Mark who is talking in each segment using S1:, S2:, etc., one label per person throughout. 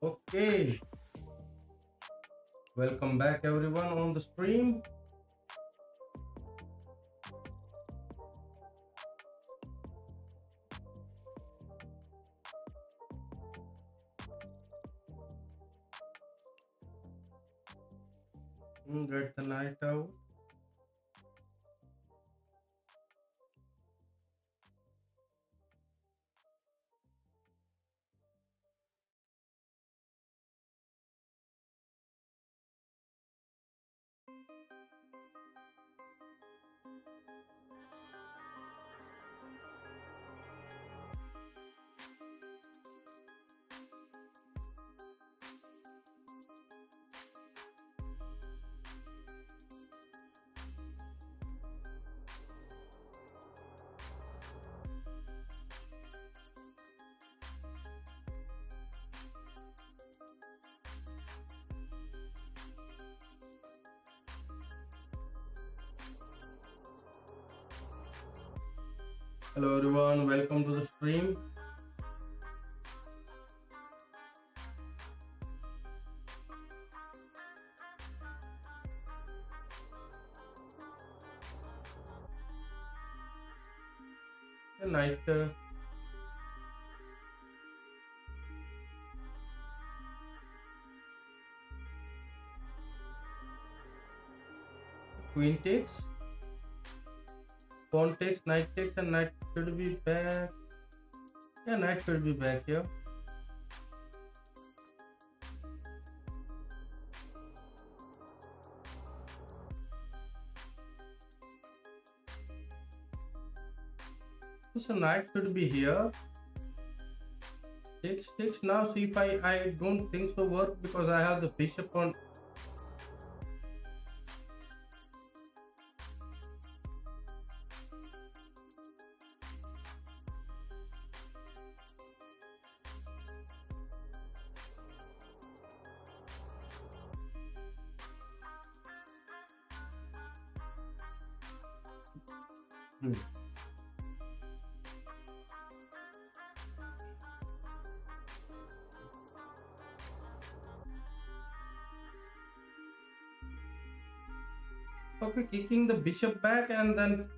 S1: Okay, welcome back everyone on the stream. Get the night out. Hello everyone, welcome to the stream. The night queen takes, pawn takes, knight takes, and knight should be back. Yeah, knight should be back here. So knight should be here. Takes now. See if I don't think so work because I have the bishop on. Okay, kicking the bishop back and then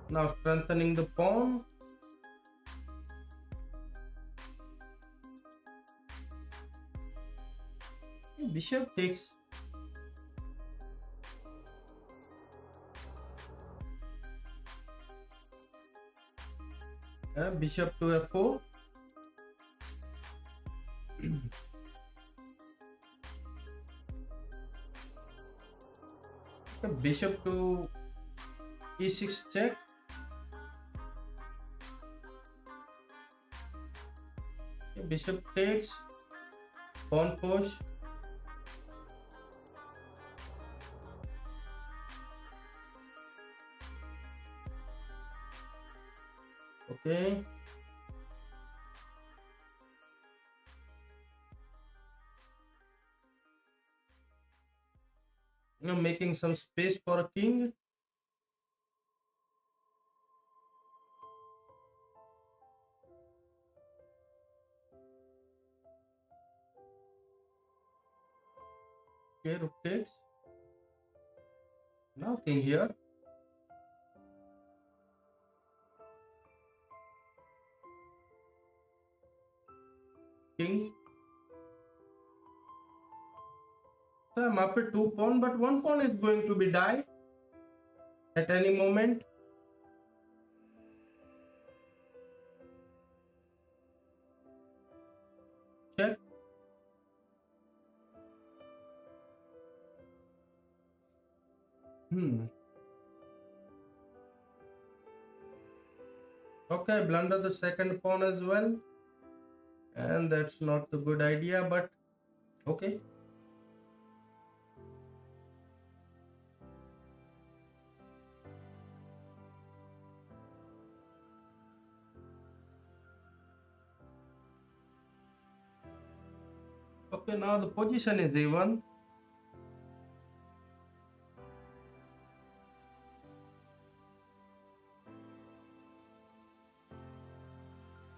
S1: now strengthening the pawn. Bishop takes. Bishop to f4. Bishop to e6 check. Bishop takes, pawn push. Okay. Now making some space for a king. Okay, rook takes. Now king here. King. So I'm after 2 pawn, but 1 pawn is going to be die at any moment. Check. Okay, blunder the second pawn as well. And that's not a good idea, but okay. Okay, now the position is even.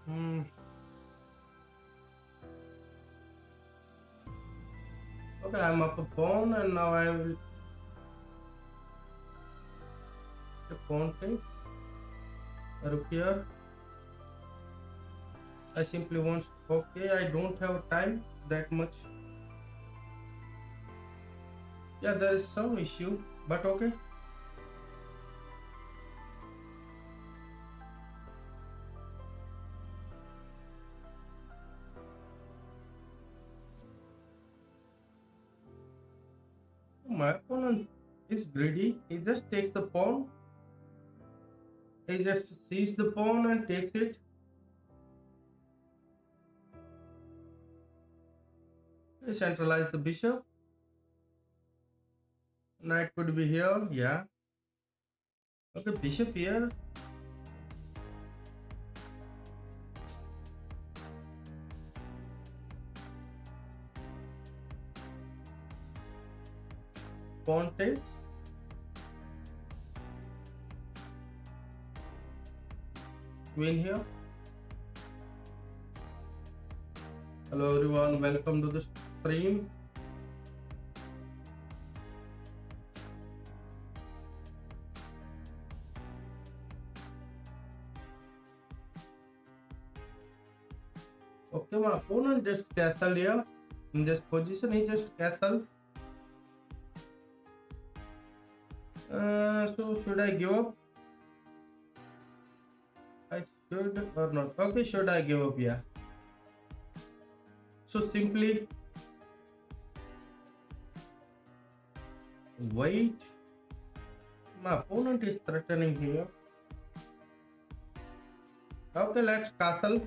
S1: Hmm. Okay, I'm up a pawn, and now I will the pawn takes a rook here. I simply want. Okay, I don't have time that much. Yeah, there is some issue, but okay. My opponent is greedy. He just takes the pawn. He just sees the pawn and takes it. He centralize the bishop. Knight could be here. Yeah. Okay, bishop here. Pawn takes. Queen here. Hello everyone, welcome to the stream. Okay, my opponent just castled here. In this position, he just castled. So should I give up? I should or not? Okay, should I give up? Yeah. So simply wait. My opponent is threatening here. Okay, let's castle.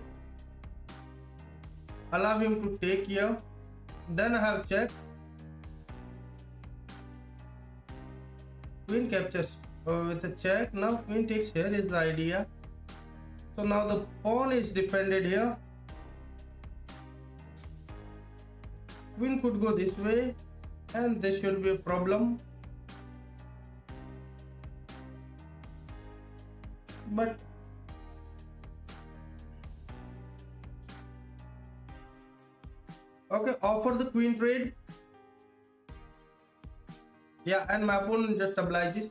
S1: Allow him to take here. Then I have check. Queen captures with a check. Now queen takes here is the idea. So now the pawn is defended here. Queen could go this way, and this should be a problem. But okay, offer the queen trade. Yeah, and my opponent just obliges.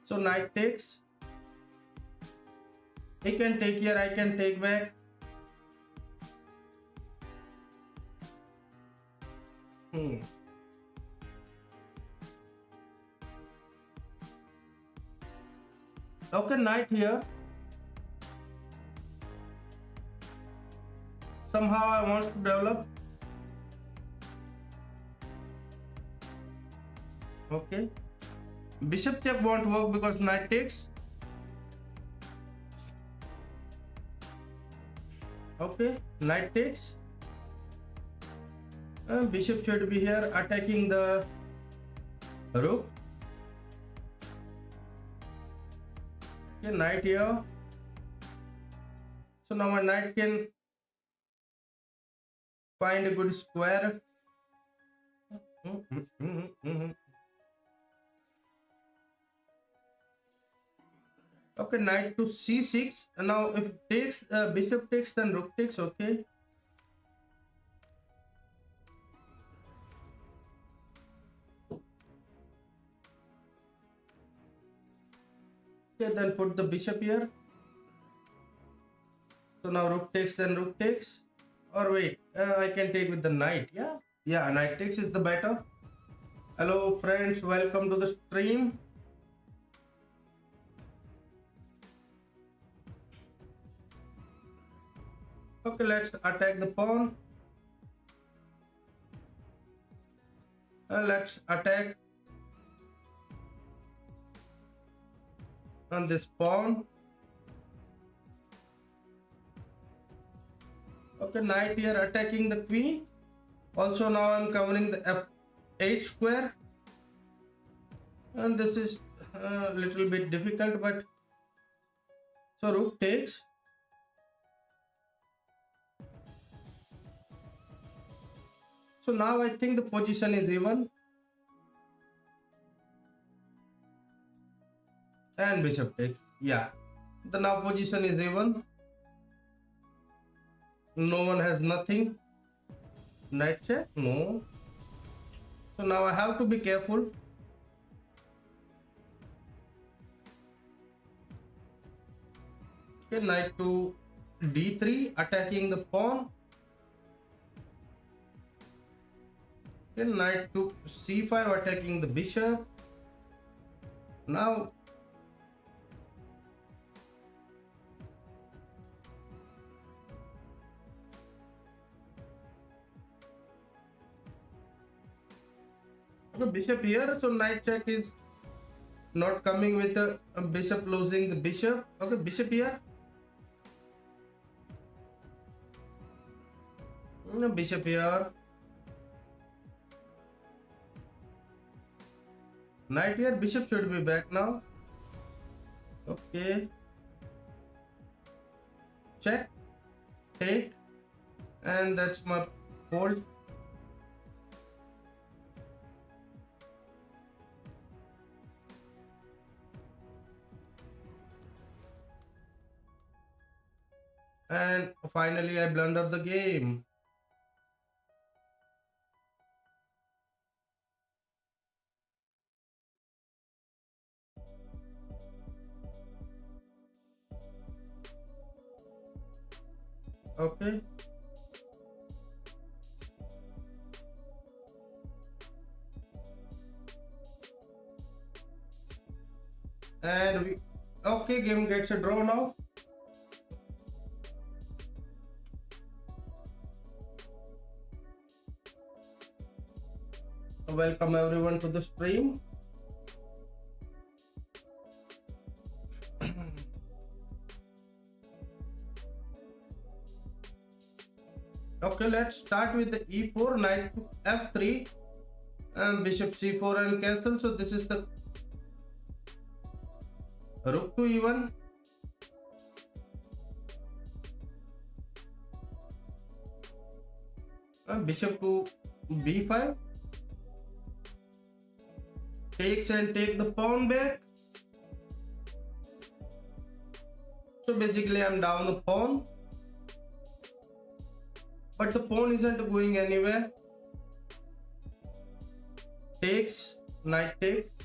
S1: So knight takes. He can take here, I can take back. Okay, knight here. Somehow I want to develop. Okay. Bishop check won't work because knight takes. Okay, knight takes. Bishop should be here attacking the rook. Okay, knight here. So now my knight can find a good square. Okay, knight to c6. And now if it takes bishop takes, then rook takes. Okay. Okay, then put the bishop here. So now rook takes, then rook takes. Or wait, I can take with the knight. Yeah, knight takes is the better. Hello friends, welcome to the stream. Okay, let's attack the pawn. Let's attack on this pawn. Okay, knight here attacking the queen. Also now I'm covering the f8 square. And this is a little bit difficult, but so rook takes. So now I think the position is even. and bishop takes. Yeah, the now position is even. No one has nothing. Knight check? No. So now I have to be careful. Okay, knight to d3, attacking the pawn. Okay, knight to c5, attacking the bishop. Now okay, bishop here, so knight check is not coming with a bishop losing the bishop. Okay, bishop here. No, bishop here. Knight here, bishop should be back now. Okay. Check, take, and that's my fold. And finally I blunder the game. Okay. And we okay, game gets a draw now. Welcome everyone to the stream. Okay, let's start with the e4, knight to f3, and bishop c4 and castle. So this is the rook to e1. Bishop to b5. Takes and take the pawn back. So basically I'm down a pawn. But the pawn isn't going anywhere. Takes, knight takes.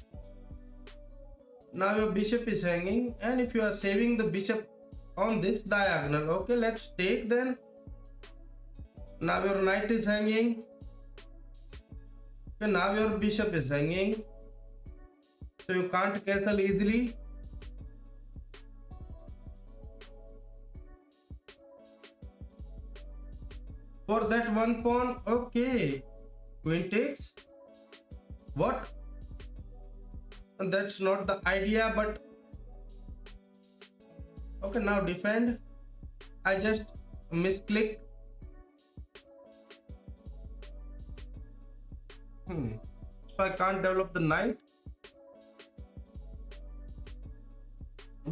S1: Now your bishop is hanging, and if you are saving the bishop on this diagonal, okay, let's take then. Now your knight is hanging. Okay, now your bishop is hanging. So you can't castle easily. For that one pawn, okay. Queen takes. What? And that's not the idea, but okay, now defend. I just misclick. So I can't develop the knight.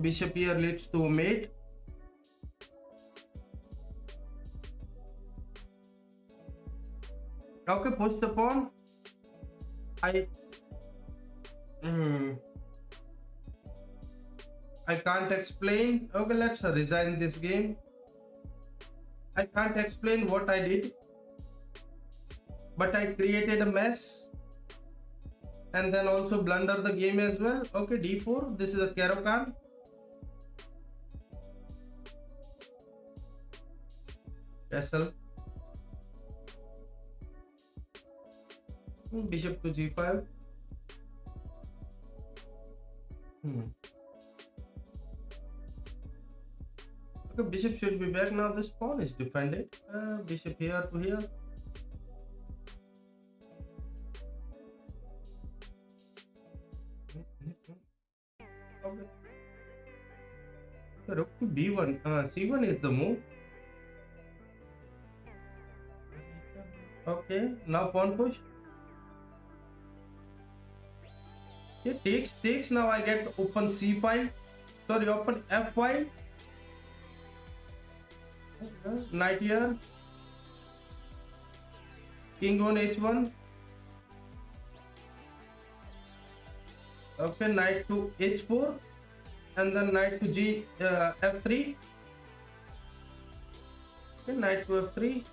S1: Bishop here leads to a mate. Okay, push the pawn. I can't explain. Okay, let's resign this game. I can't explain what I did, but I created a mess and then also blunder the game as well. Okay, d4. This is a Caro-Kann. Castle. Bishop to g5. Okay, bishop should be back now. This pawn is defended. Bishop here to here. Okay. So rook to b1. c1 is the move. Okay, now pawn push. It takes. Now I get open c file. Sorry, open f file. Knight here. King on h1. Okay, knight to h4. and then knight to g f3. Okay, knight to f3.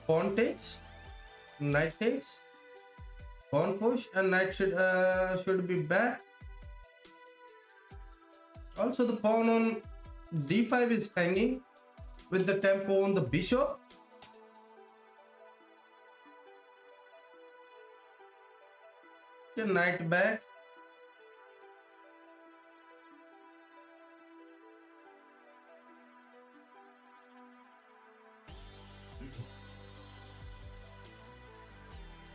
S1: Pawn takes, knight takes, pawn push, and knight should be back. Also, the pawn on d5 is hanging with the tempo on the bishop. Okay, knight back.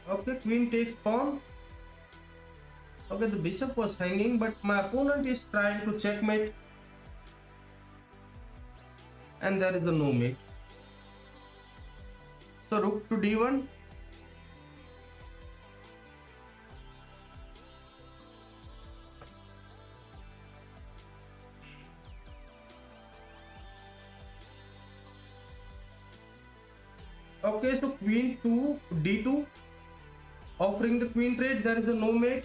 S1: Okay, queen takes pawn. Okay, the bishop was hanging, but my opponent is trying to checkmate, and there is a no mate. So rook to d1. Okay, so queen to d2, offering the queen trade. There is a no mate.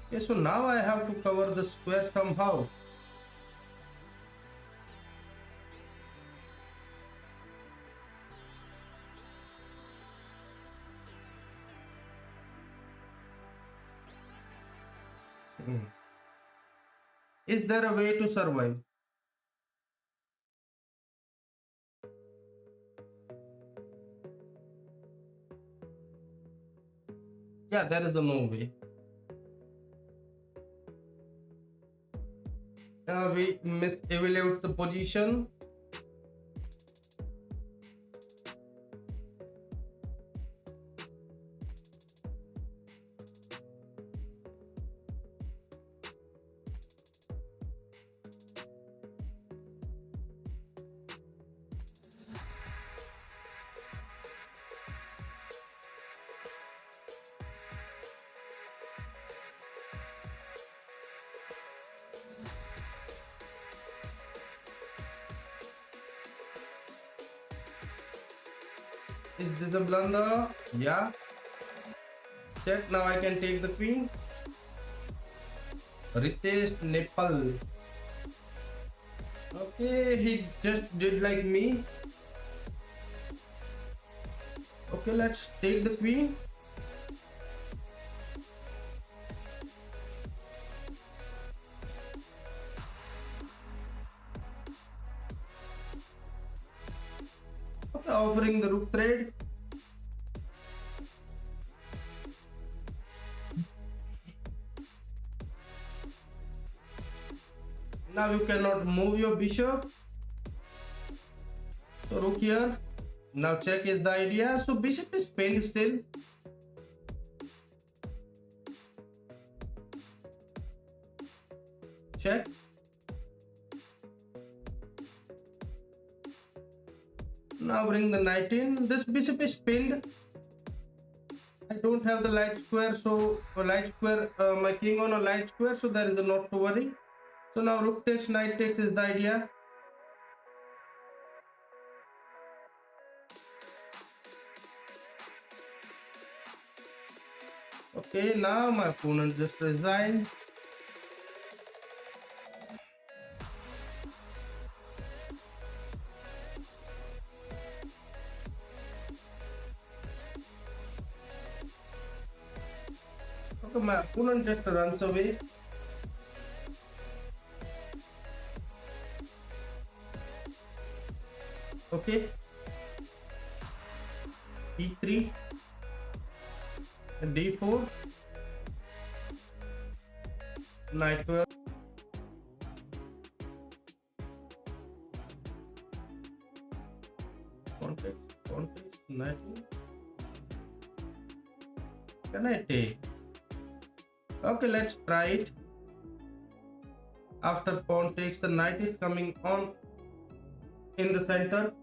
S1: Okay, so now I have to cover the square somehow. Is there a way to survive? Yeah, there is a no way. We misevaluate the position. Is this a blunder? Yeah. Check. Now I can take the queen. Ritesh Nepal. Okay, he just did like me. Okay, let's take the queen. Okay, offering the rook trade. Now you cannot move your bishop. So rook here. Now check is the idea. So bishop is pinned still. Check. Now bring the knight in. This bishop is pinned. I don't have the light square, so my king on a light square, so there is a not to worry. So now rook takes, knight takes is the idea. Okay, now my opponent just resigns. Okay, my opponent just runs away. Okay, e3, d4, knight 12. Context, knight. Can I take? Okay, let's try it. After pawn takes, the knight is coming on in the center.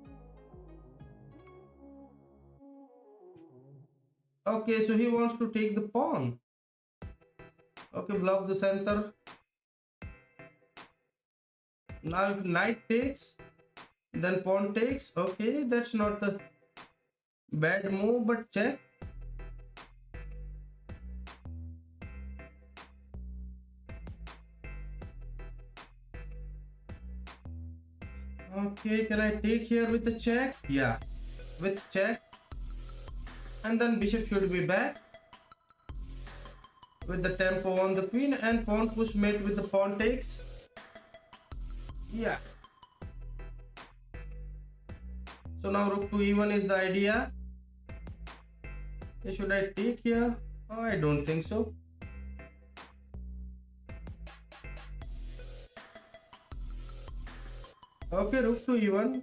S1: Okay, so he wants to take the pawn. Okay, block the center. Now if knight takes, then pawn takes. Okay, that's not the bad move, but check. Okay, can I take here with the check? Yeah, with check. And then bishop should be back with the tempo on the queen, and pawn push mate with the pawn takes. Yeah. So now rook to e1 is the idea. Should I take here? Oh, I don't think so. Okay, rook to e1.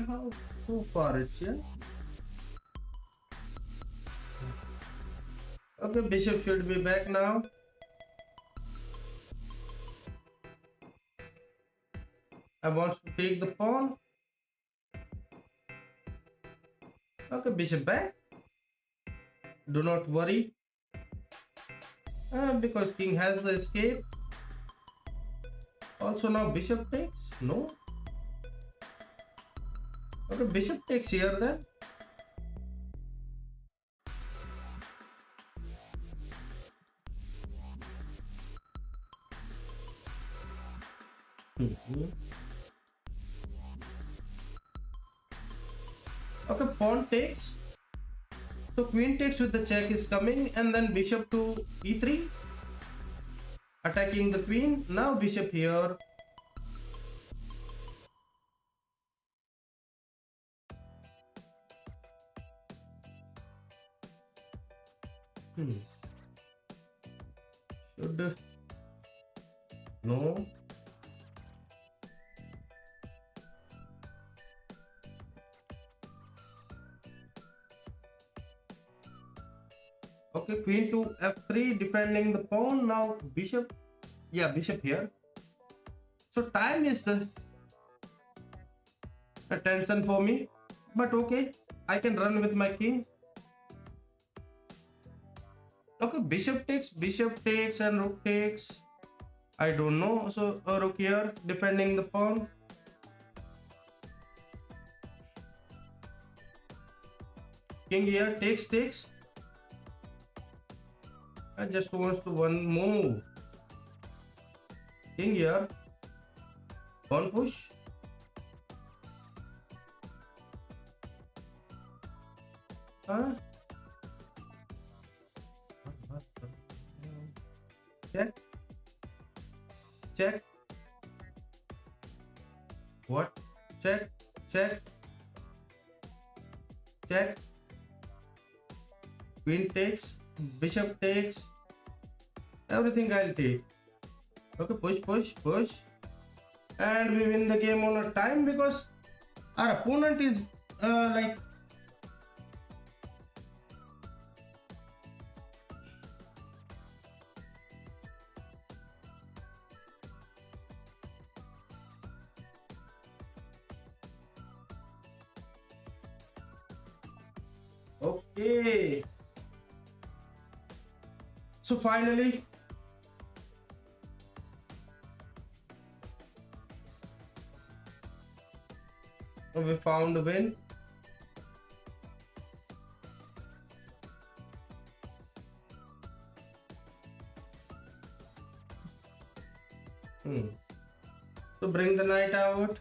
S1: How so far it's here? Okay, bishop should be back now. I want to take the pawn. Okay, bishop back. Do not worry. Because king has the escape. Also now bishop takes. No. Okay, bishop takes here then. Okay, pawn takes. So queen takes with the check is coming, and then bishop to e3, attacking the queen. Now bishop here. Should no. Okay, queen to f3, defending the pawn. Now bishop, yeah, bishop here. So time is the tension for me, but okay, I can run with my king. Okay, bishop takes, and rook takes. I don't know. So rook here, defending the pawn. King here takes. I just wants to one move. King here, pawn push. Check. What? Check. Queen takes, bishop takes. Everything I'll take. Okay, push. And we win the game on a time because our opponent is like okay. So finally we found a win. So bring the knight out.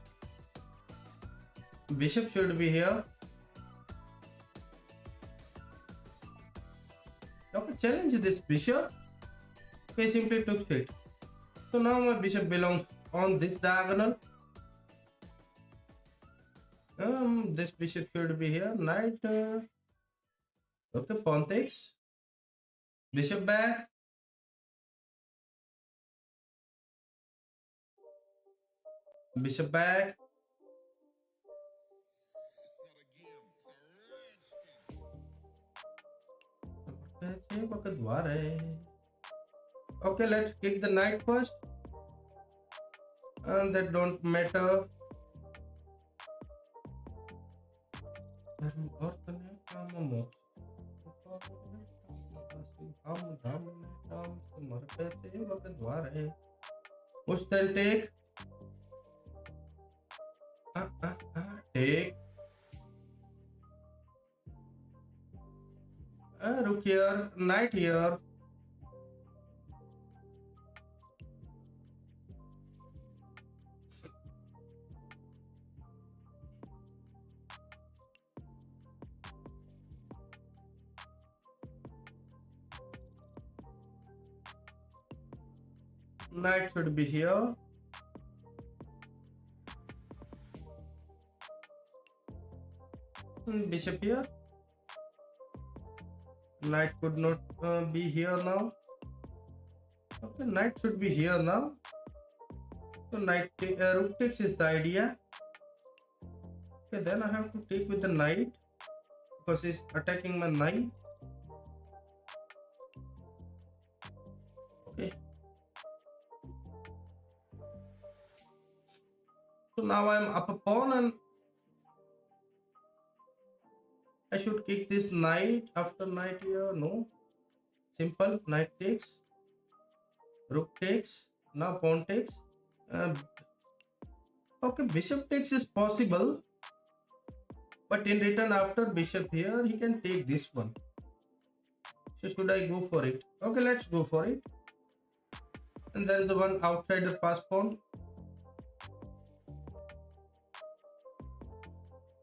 S1: Bishop should be here. Okay, challenge this bishop. Okay, simply took it. So now my bishop belongs on this diagonal. This bishop should be here. Knight. Okay, pawn takes. Bishop back. Bishop back. Okay, let's kick the knight first. And that don't matter. Ram समर्पयते भगद्वारे. Push then take. Take. Rook here, knight here. Knight should be here. Bishop here. Knight could not be here now. Okay, knight should be here now. So rook takes is the idea. Okay, then I have to take with the knight because he's attacking my knight. Okay. So now I'm up a pawn and I should kick this knight after knight here. No. Simple. Knight takes. Rook takes. Now pawn takes. Okay, bishop takes is possible. But in return after bishop here, he can take this one. So should I go for it? Okay, let's go for it. And there is a one outsider pass pawn.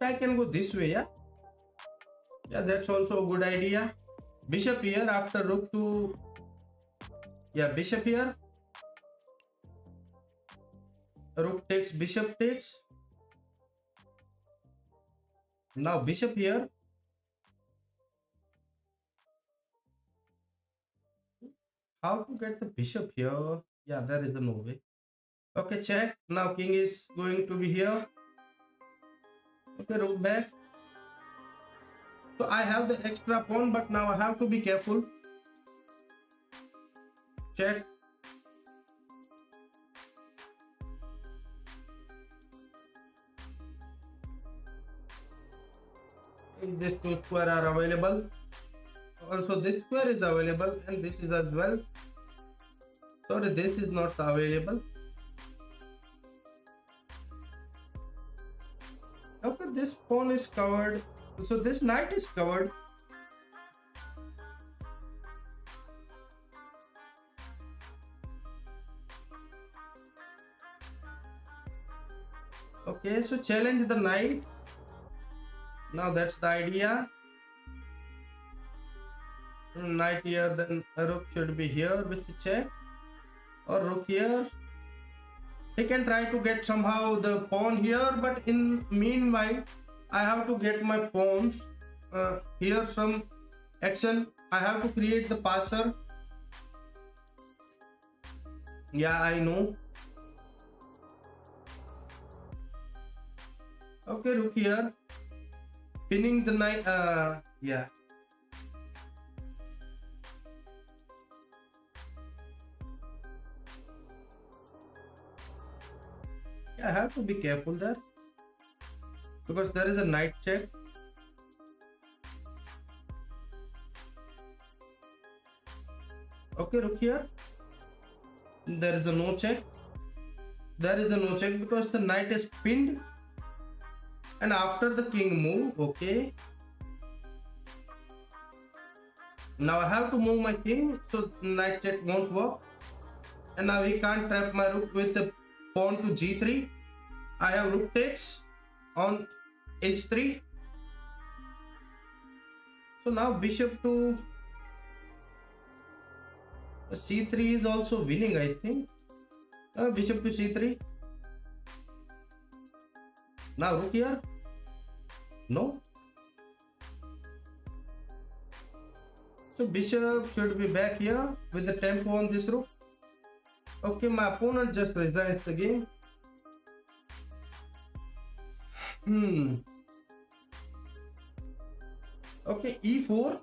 S1: I can go this way, yeah? Yeah, that's also a good idea. Bishop here after rook to... Yeah, bishop here. Rook takes, bishop takes. Now bishop here. How to get the bishop here? Yeah, there is no way. Okay, check. Now king is going to be here. Okay, rook back. So I have the extra pawn, but now I have to be careful. Check. These two squares are available. Also this square is available and this is as well. Sorry, this is not available. Okay, this pawn is covered. So this knight is covered. Okay, so challenge the knight. Now that's the idea. Knight here, then rook should be here with the check. Or rook here. He can try to get somehow the pawn here, but in meanwhile, I have to get my pawns here some action. I have to create the passer. Yeah, I know. Okay, rook here. Pinning the knight. Yeah. I have to be careful there because there is a knight check. Okay, rook here. There is a no check. There is a no check because the knight is pinned. And after the king move, okay. Now I have to move my king, so knight check won't work. And now he can't trap my rook with the pawn to g3. I have rook takes on h3. So now bishop to c3 is also winning, I think. Bishop to c3. Now rook here. No. So bishop should be back here with the tempo on this rook. Okay, my opponent just resigns the game. Okay, e4.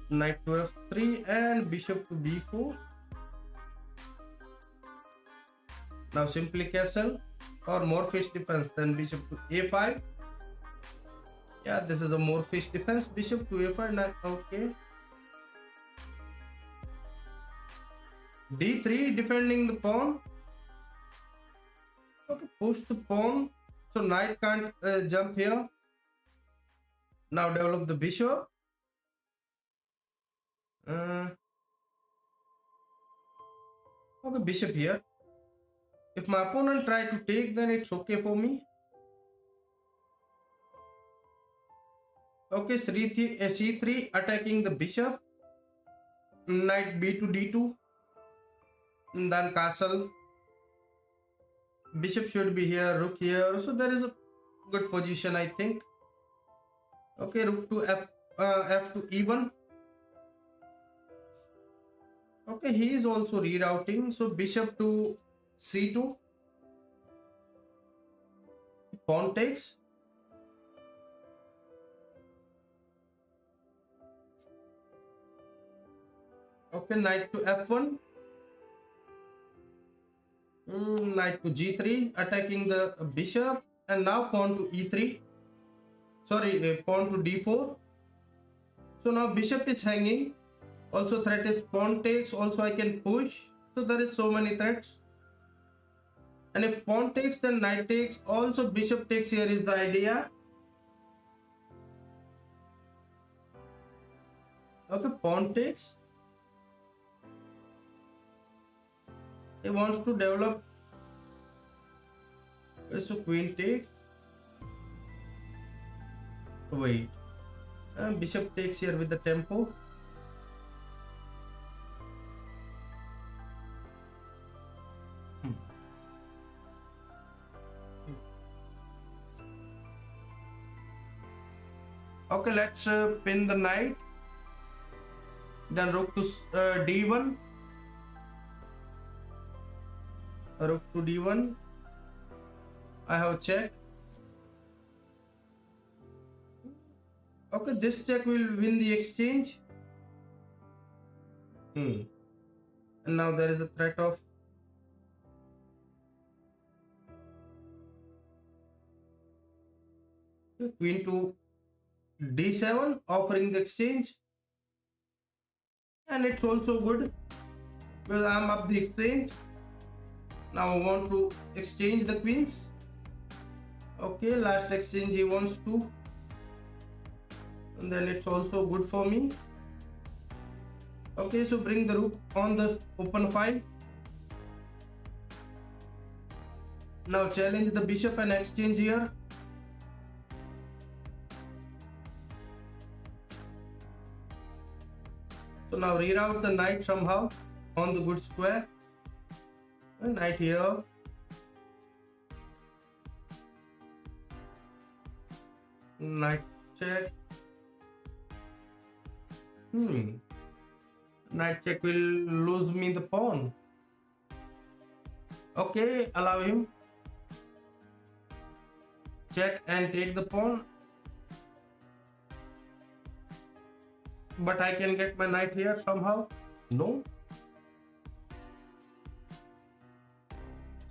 S1: Knight to f3 and bishop to b4. Now simply castle or more fish defense, then bishop to a5. Yeah, this is a more fish defense. Bishop to a5. Okay. d3, defending the pawn. Okay, push the pawn. So knight can't jump here. Now develop the bishop. Okay, bishop here. If my opponent try to take, then it's okay for me. Okay, c3 attacking the bishop. Knight b to d2. And then castle. Bishop should be here, rook here. So there is a good position, I think. Okay, rook to f to e1. Okay, he is also rerouting. So bishop to c2. Pawn takes. Okay, knight to f1. Knight to g3, attacking the bishop. And now pawn to e3. Sorry, pawn to d4. So now bishop is hanging. Also threat is pawn takes. Also I can push. So there is so many threats. And if pawn takes, then knight takes. Also bishop takes here is the idea. Okay, pawn takes. He wants to develop. So queen takes. Wait. Bishop takes here with the tempo. Okay, let's pin the knight. Then rook to d1. Rook to d1. I have check. Okay, this check will win the exchange. And now there is a threat of queen to d7, offering the exchange. And it's also good because I'm up the exchange. Now I want to exchange the queens. Okay, last exchange he wants to. And then it's also good for me. Okay, so bring the rook on the open file. Now challenge the bishop and exchange here. So now reroute the knight somehow on the good square. And knight here. Knight check. Knight check will lose me the pawn. Okay, allow him. Check and take the pawn. But I can get my knight here somehow. No.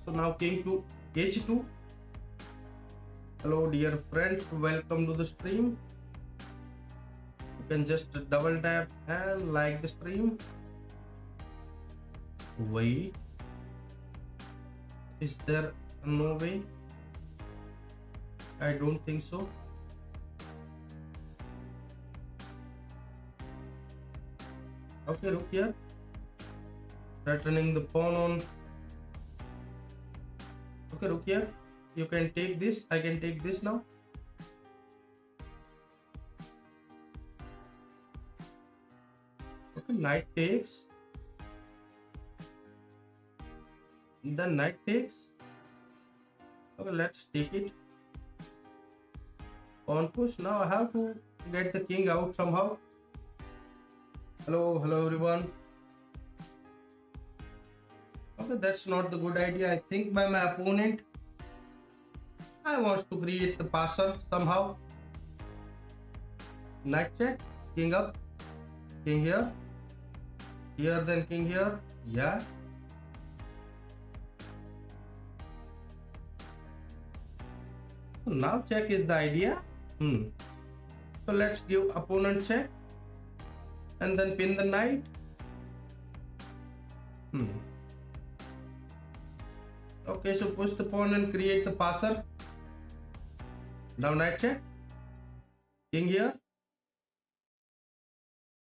S1: So now king to h2. Hello dear friends, welcome to the stream. You can just double tap and like the stream. Wait, is there no way? I don't think so. Okay, rook here, returning the pawn on. Okay, rook here. You can take this. I can take this now. Okay, knight takes. Then knight takes. Okay, let's take it. Pawn push. Now I have to get the king out somehow. Hello everyone. Okay, that's not the good idea. I think by my opponent. I want to create the passer somehow. Knight check, king up, king here, here then king here. Yeah. Now check is the idea. So let's give opponent check and then pin the knight. Okay, so push the pawn and create the passer. Now knight check. King here.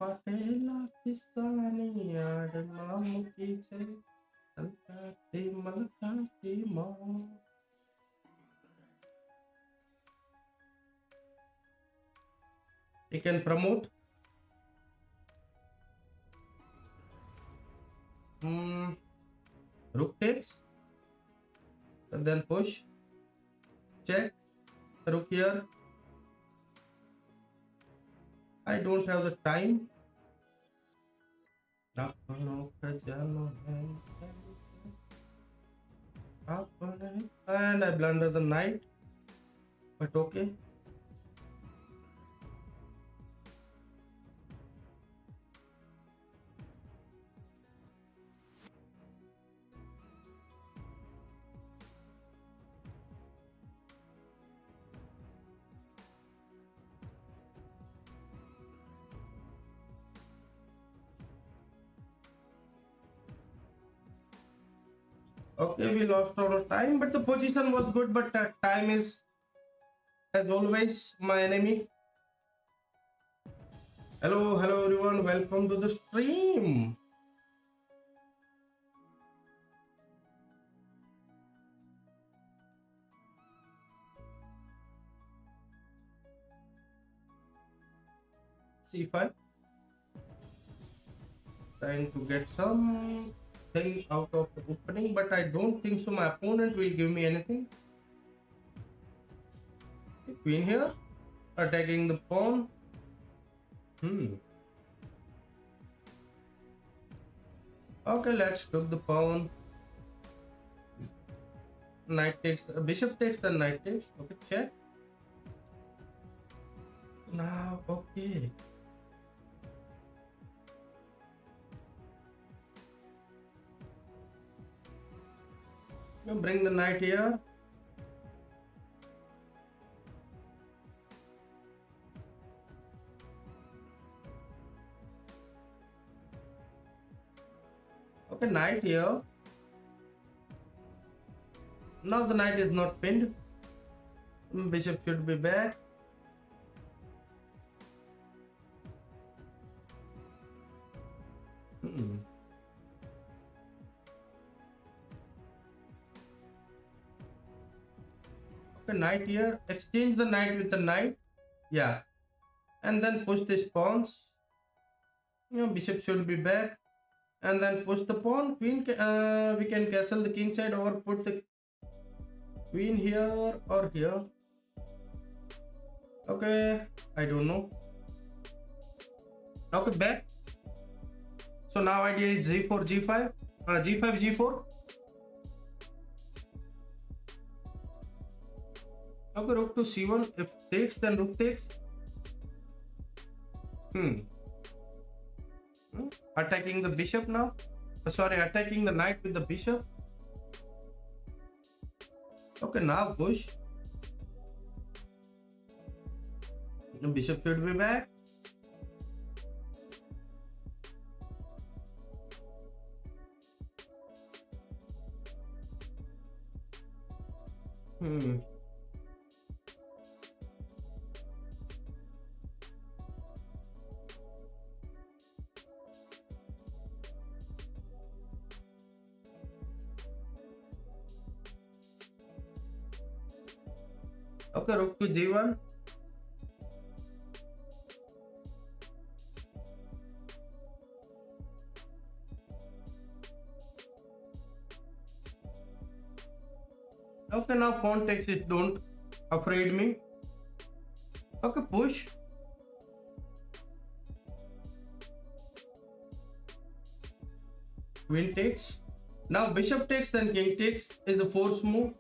S1: Patela kisani aad mamu ki chai alkati malkati ma. He can promote. Rook takes. And then push. Check. Rook here. I don't have the time. And I blunder the knight. But okay. Okay, we lost our time, but the position was good. But time is, as always, my enemy. Hello everyone. Welcome to the stream. C5. Trying to get some thing out of the opening, but I don't think so my opponent will give me anything. Queen here, attacking the pawn. Okay, let's took the pawn. Knight takes, bishop takes, then knight takes. Okay, check. Now, okay. You bring the knight here. Okay, knight here. Now the knight is not pinned. Bishop should be back. Okay, knight here. Exchange the knight with the knight. Yeah. And then push these pawns. Bishop should be back. And then push the pawn. Queen, we can castle the king side or put the queen here or here. Okay, I don't know. Okay, back. So now idea is g4, g5, g5, g4. Okay, rook to c1. If takes, then rook takes. Attacking the bishop now. Sorry, attacking the knight with the bishop. Okay, now push. The bishop should be back. Okay, rook to g1. Okay, now pawn takes it. Don't afraid me. Okay, push. Queen takes. Now bishop takes, then king takes is a force move.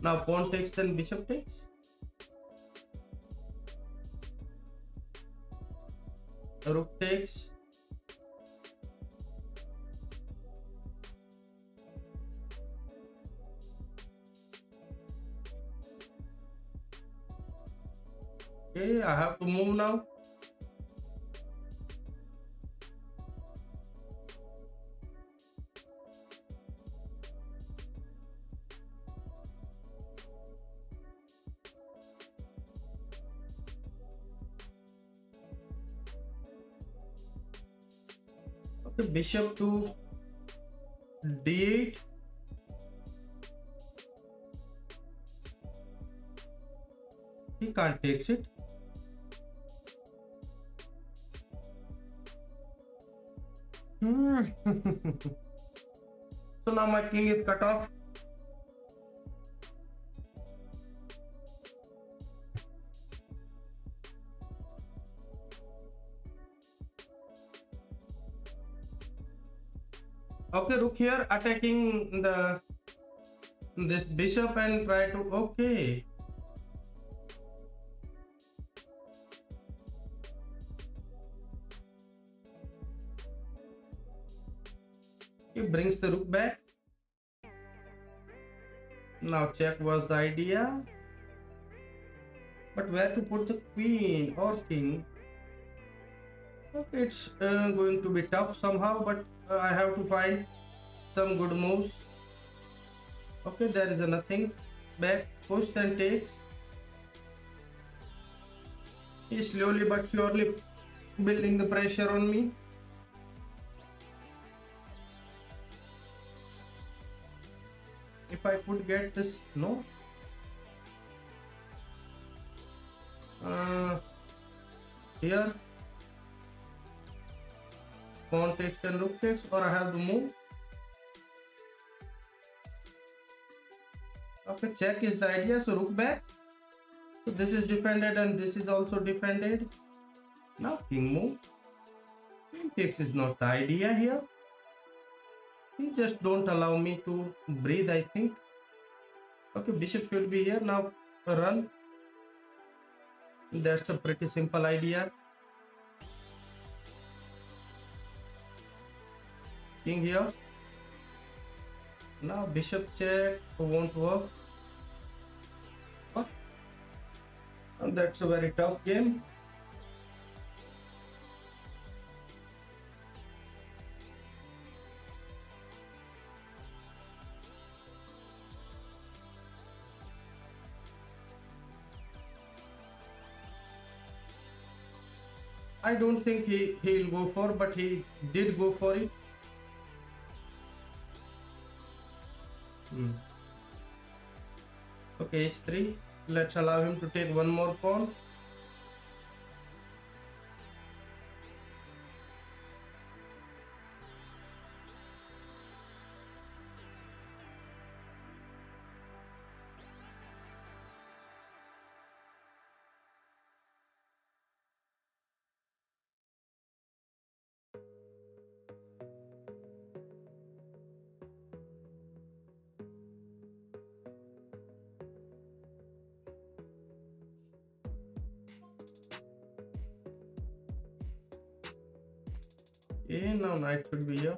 S1: Now pawn takes, then bishop takes. Rook takes. Okay, I have to move now. Okay, bishop to d8. He can't take it. So now my king is cut off. Okay, rook here attacking this bishop and try to okay. He brings the rook back. Now check was the idea. But where to put the queen or king? Okay, it's going to be tough somehow, but I have to find some good moves. Okay, there is a nothing. Back, push and takes. He's slowly but surely building the pressure on me. If I could get this, no. Here. Pawn takes and rook takes, or I have to move. Okay, check is the idea, so rook back. So this is defended and this is also defended. Now king move. King takes is not the idea here. He just don't allow me to breathe, I think. Okay, bishop should be here. Now run. That's a pretty simple idea. King here. Now bishop check won't work. And that's a very tough game. I don't think he'll go for, but he did go for it. Okay, h3. Let's allow him to take one more pawn. Okay, now knight should be here.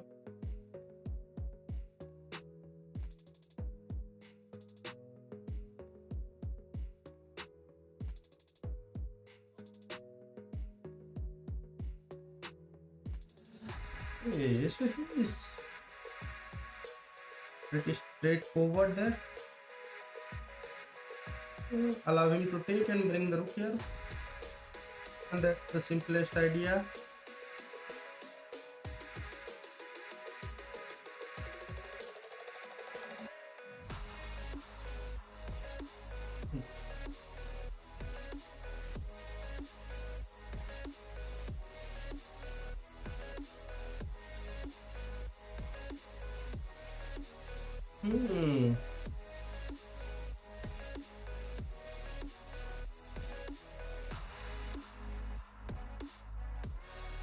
S1: Okay, so he is pretty straightforward there. Allow him to take and bring the rook here. And that's the simplest idea.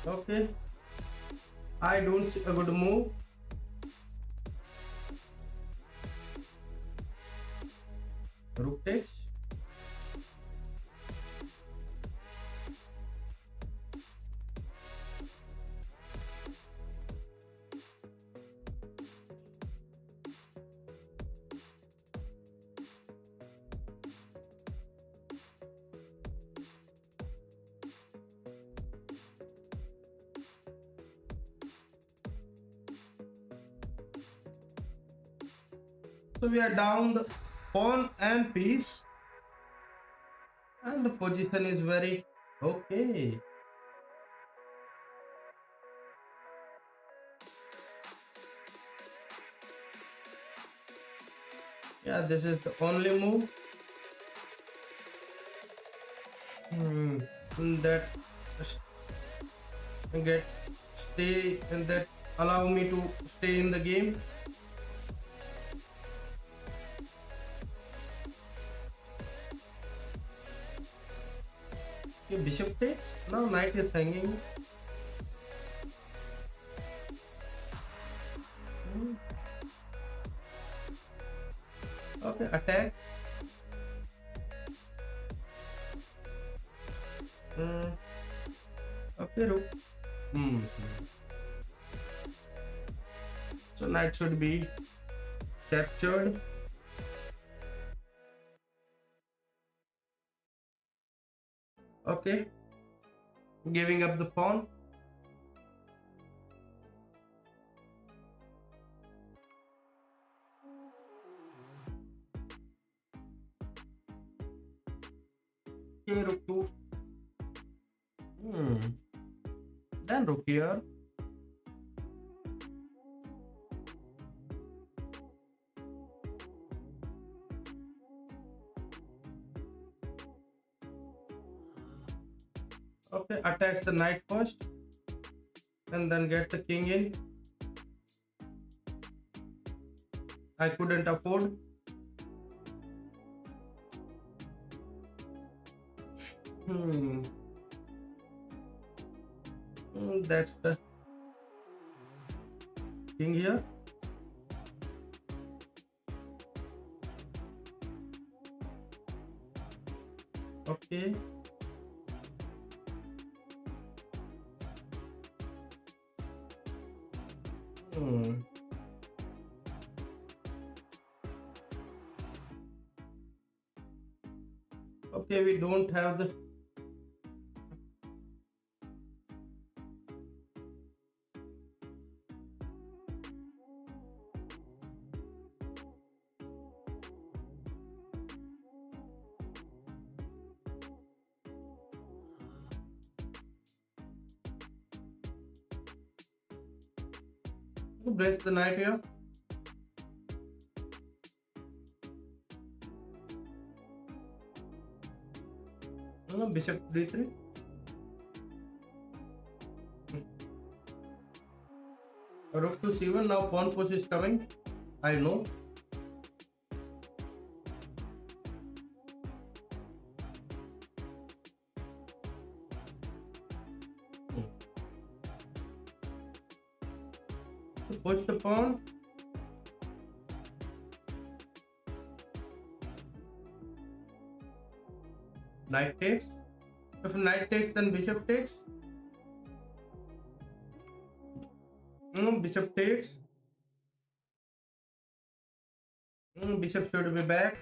S1: Okay, I don't see a good move. Rook takes. So we are down the pawn and piece, and the position is very okay. Yeah, this is the only move that get stay and that allow me to stay in the game. Okay, bishop takes. Now knight is hanging. Okay, attack. Okay, rook. So knight should be captured. Okay, giving up the pawn. Okay, rook 2. Then rook here. Okay, attacks the knight first and then get the king in. I couldn't afford. That's the king here. Okay. Okay, we don't have the breaks the knight here. Bishop d3. Rook to c1. Now pawn push is coming. I know. Push the pawn. Knight takes. If knight takes, then bishop takes. Bishop takes. Bishop should be back.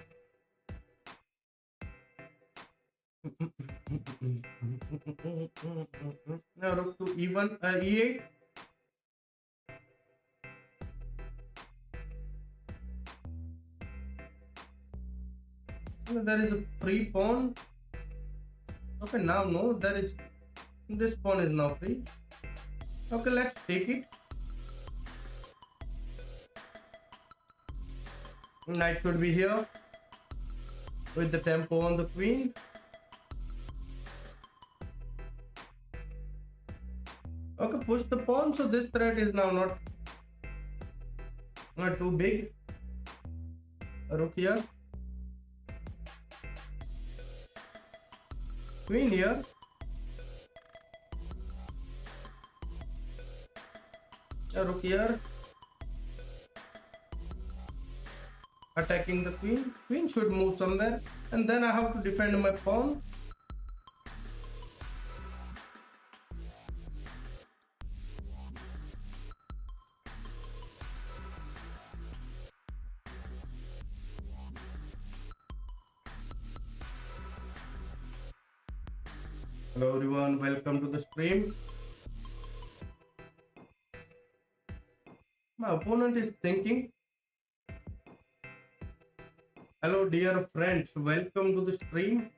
S1: Now rook to e1, e8. There is a free pawn. Okay, now no, there is this pawn is now free. Okay, let's take it. Knight should be here with the tempo on the queen. Okay, push the pawn, so this threat is now not too big. Rook here. Queen here. Rook here. Attacking the queen. Queen should move somewhere, and then I have to defend my pawn. Hello everyone, welcome to the stream. My opponent is thinking. Hello dear friends, welcome to the stream.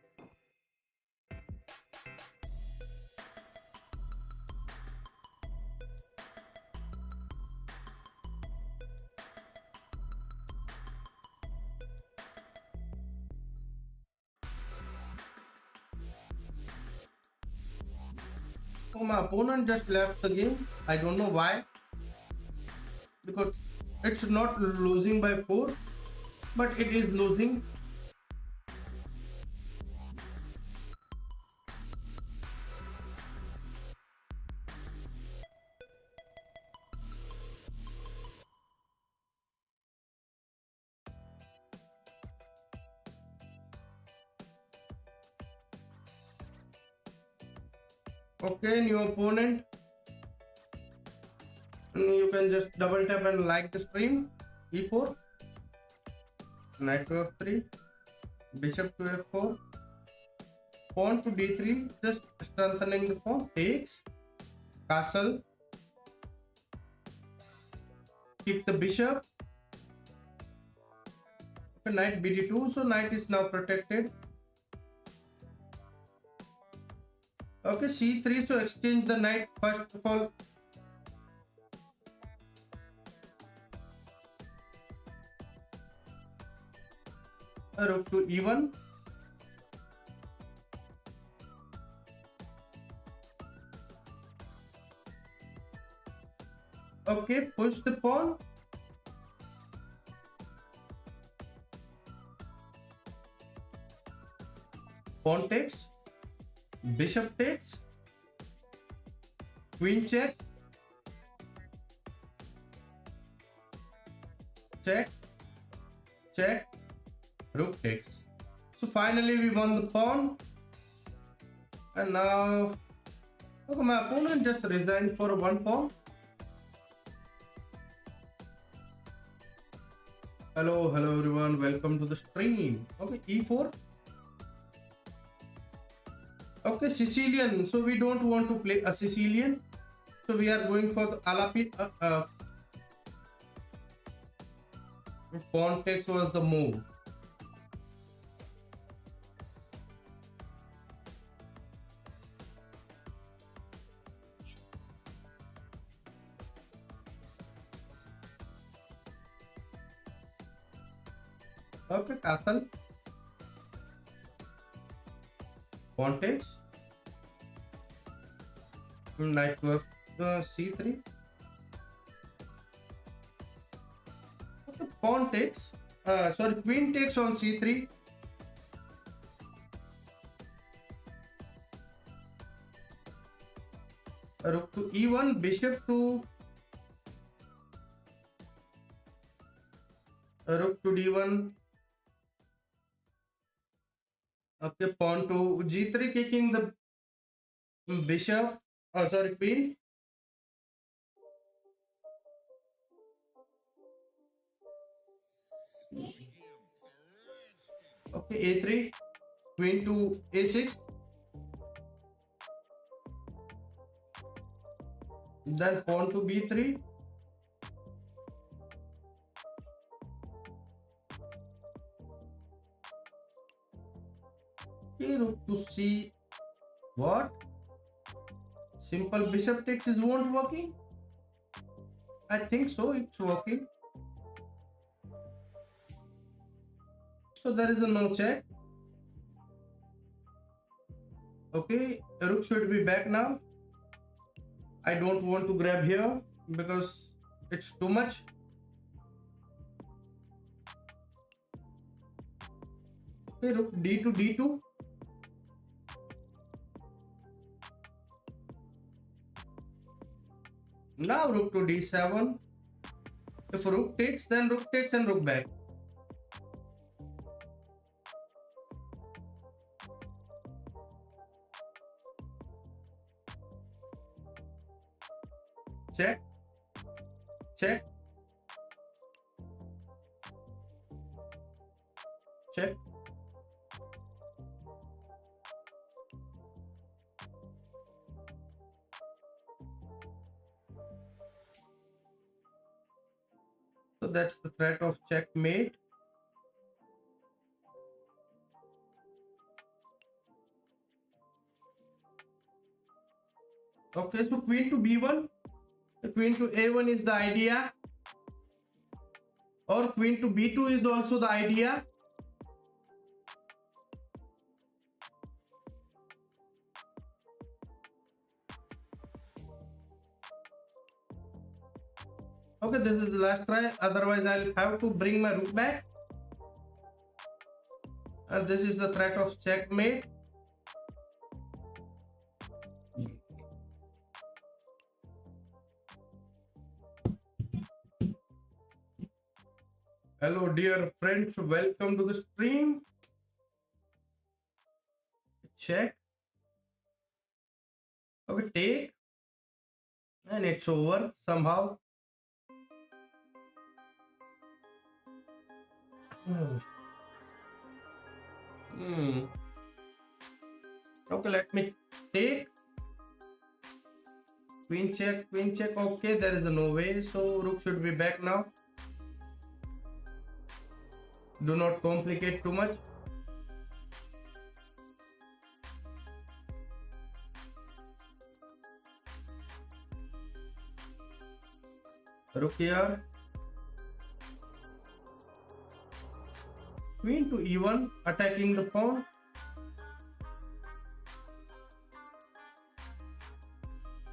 S1: Oh, my opponent just left the game. I don't know why. Because it's not losing by force, but it is losing. Okay, new opponent. You can just double tap and like the stream. E4, knight to f3, bishop to f4, pawn to d3, just strengthening the pawn, takes, castle, keep the bishop. Okay, knight bd2, so knight is now protected. Okay, c3, so exchange the knight first of all. Rook to e1. Okay, push the pawn. Pawn takes. Bishop takes. Queen check. Check. Check. Rook takes. So finally we won the pawn. And now, okay, my opponent just resigned for one pawn. Hello everyone, welcome to the stream. Okay, e4. Okay, Sicilian. So we don't want to play a Sicilian. So we are going for the Alapit. Pawn takes was the move. Okay, castle. Pawn takes. Knight to c3. Okay, pawn takes. Sorry, queen takes on c3. Rook to e1, bishop to rook to d1. Okay, pawn to g3, kicking the bishop. Oh, sorry, queen. Okay, a3, queen to a6. Then pawn to b3. Okay, rook to c. What? Simple bishop takes is won't working? I think so, it's working. So there is a no check. Okay, rook should be back now. I don't want to grab here because it's too much. Okay, rook d to d2. Now rook to d7. If rook takes, then rook takes and rook back. Check. Check. Check. So that's the threat of checkmate. Okay, so queen to b1. Queen to a1 is the idea. Or queen to b2 is also the idea. Okay, this is the last try. Otherwise, I'll have to bring my rook back. And this is the threat of checkmate. Hello, dear friends. Welcome to the stream. Check. Okay, take. And it's over somehow. Okay, let me take. Queen check, queen check. Okay, there is no way. So rook should be back now. Do not complicate too much. Rook here. Queen to e1, attacking the pawn.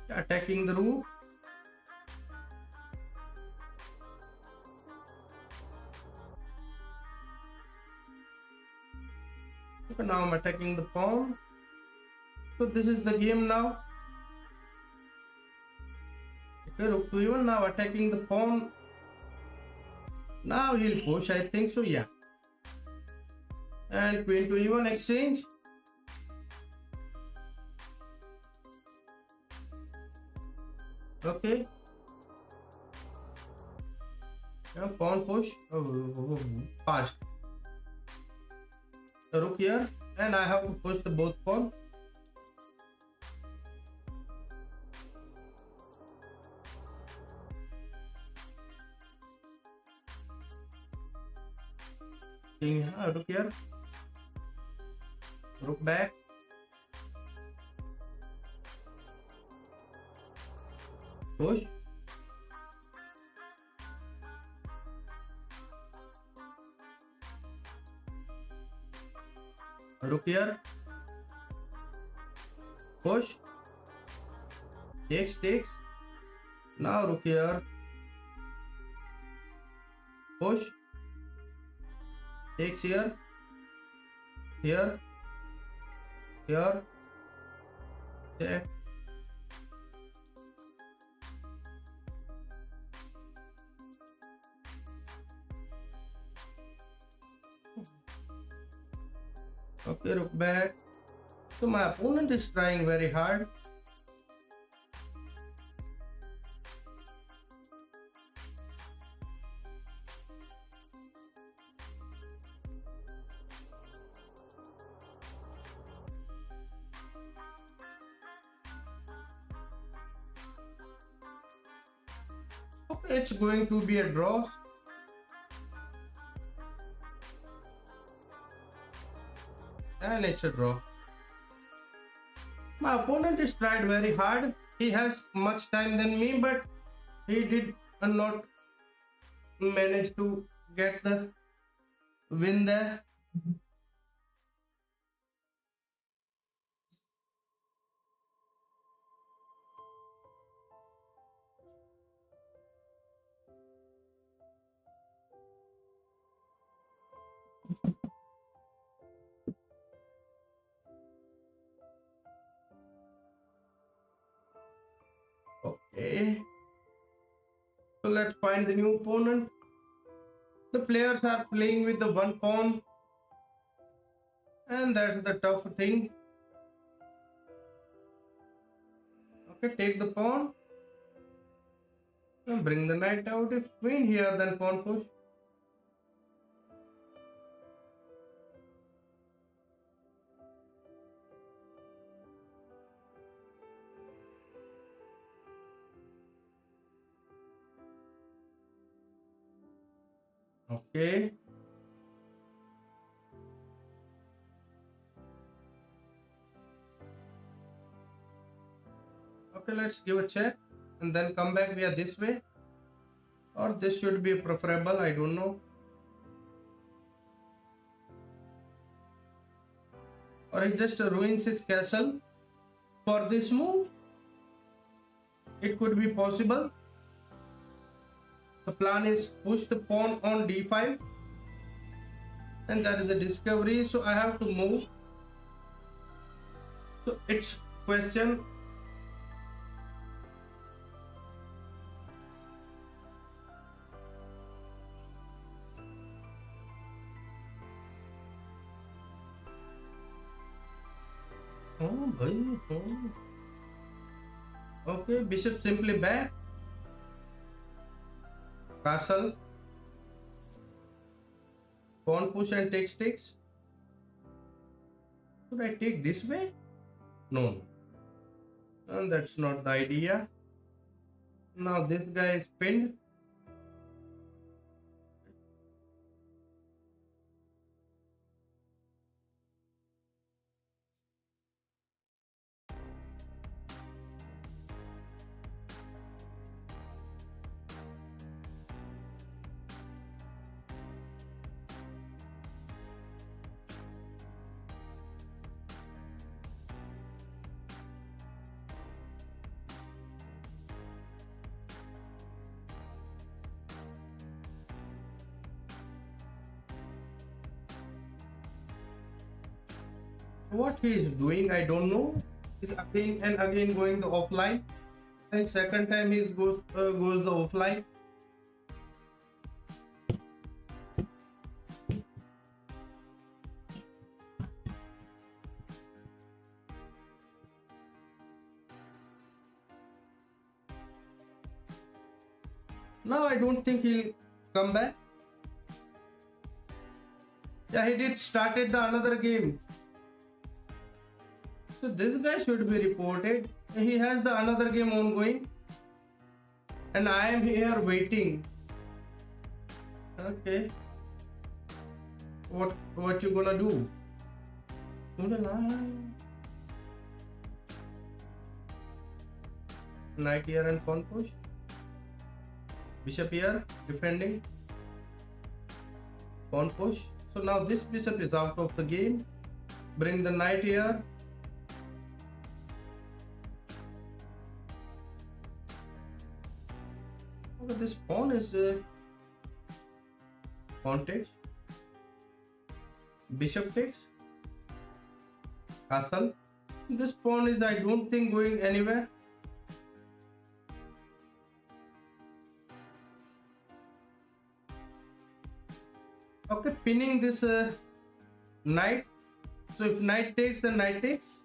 S1: Attacking the rook. Okay, now I'm attacking the pawn. So this is the game now. Okay, rook to e1, now attacking the pawn. Now he'll push, I think so, yeah. And queen to e1 exchange. Okay. Now pawn push. Fast. The rook here, and I have to push the both pawn. King, rook here. Rook back. Push. Rook here. Push. Takes. Now rook here. Push. Takes here. Here. Check. Okay, rook back. So my opponent is trying very hard. Okay, it's going to be a draw. And it's a draw. My opponent is tried very hard. He has much time than me, but he did not manage to get the win there. Okay. So let's find the new opponent. The players are playing with the one pawn. And that's the tough thing. Okay, take the pawn. And bring the knight out. If queen here, then pawn push. Okay. Okay, let's give a check and then come back via this way. Or this should be preferable, I don't know. Or he just ruins his castle for this move. It could be possible. The plan is push the pawn on d5, and that is a discovery, so I have to move. So it's question. Oh bhai, oh. Okay, bishop simply back, castle, pawn push and takes. Should I take this way? No, and that's not the idea. Now this guy is pinned. What he is doing, I don't know. He's again and again going the offline, and second time he goes the offline. Now I don't think he'll come back. Yeah, he did started the another game. So this guy should be reported. He has the another game ongoing, and I am here waiting. Okay. What you gonna do? Knight here and pawn push. Bishop here defending. Pawn push. So now this bishop is out of the game. Bring the knight here. Okay, this pawn is pawn takes. Bishop takes. Castle. This pawn is, I don't think, going anywhere. Okay, pinning this knight. So if knight takes, then knight takes,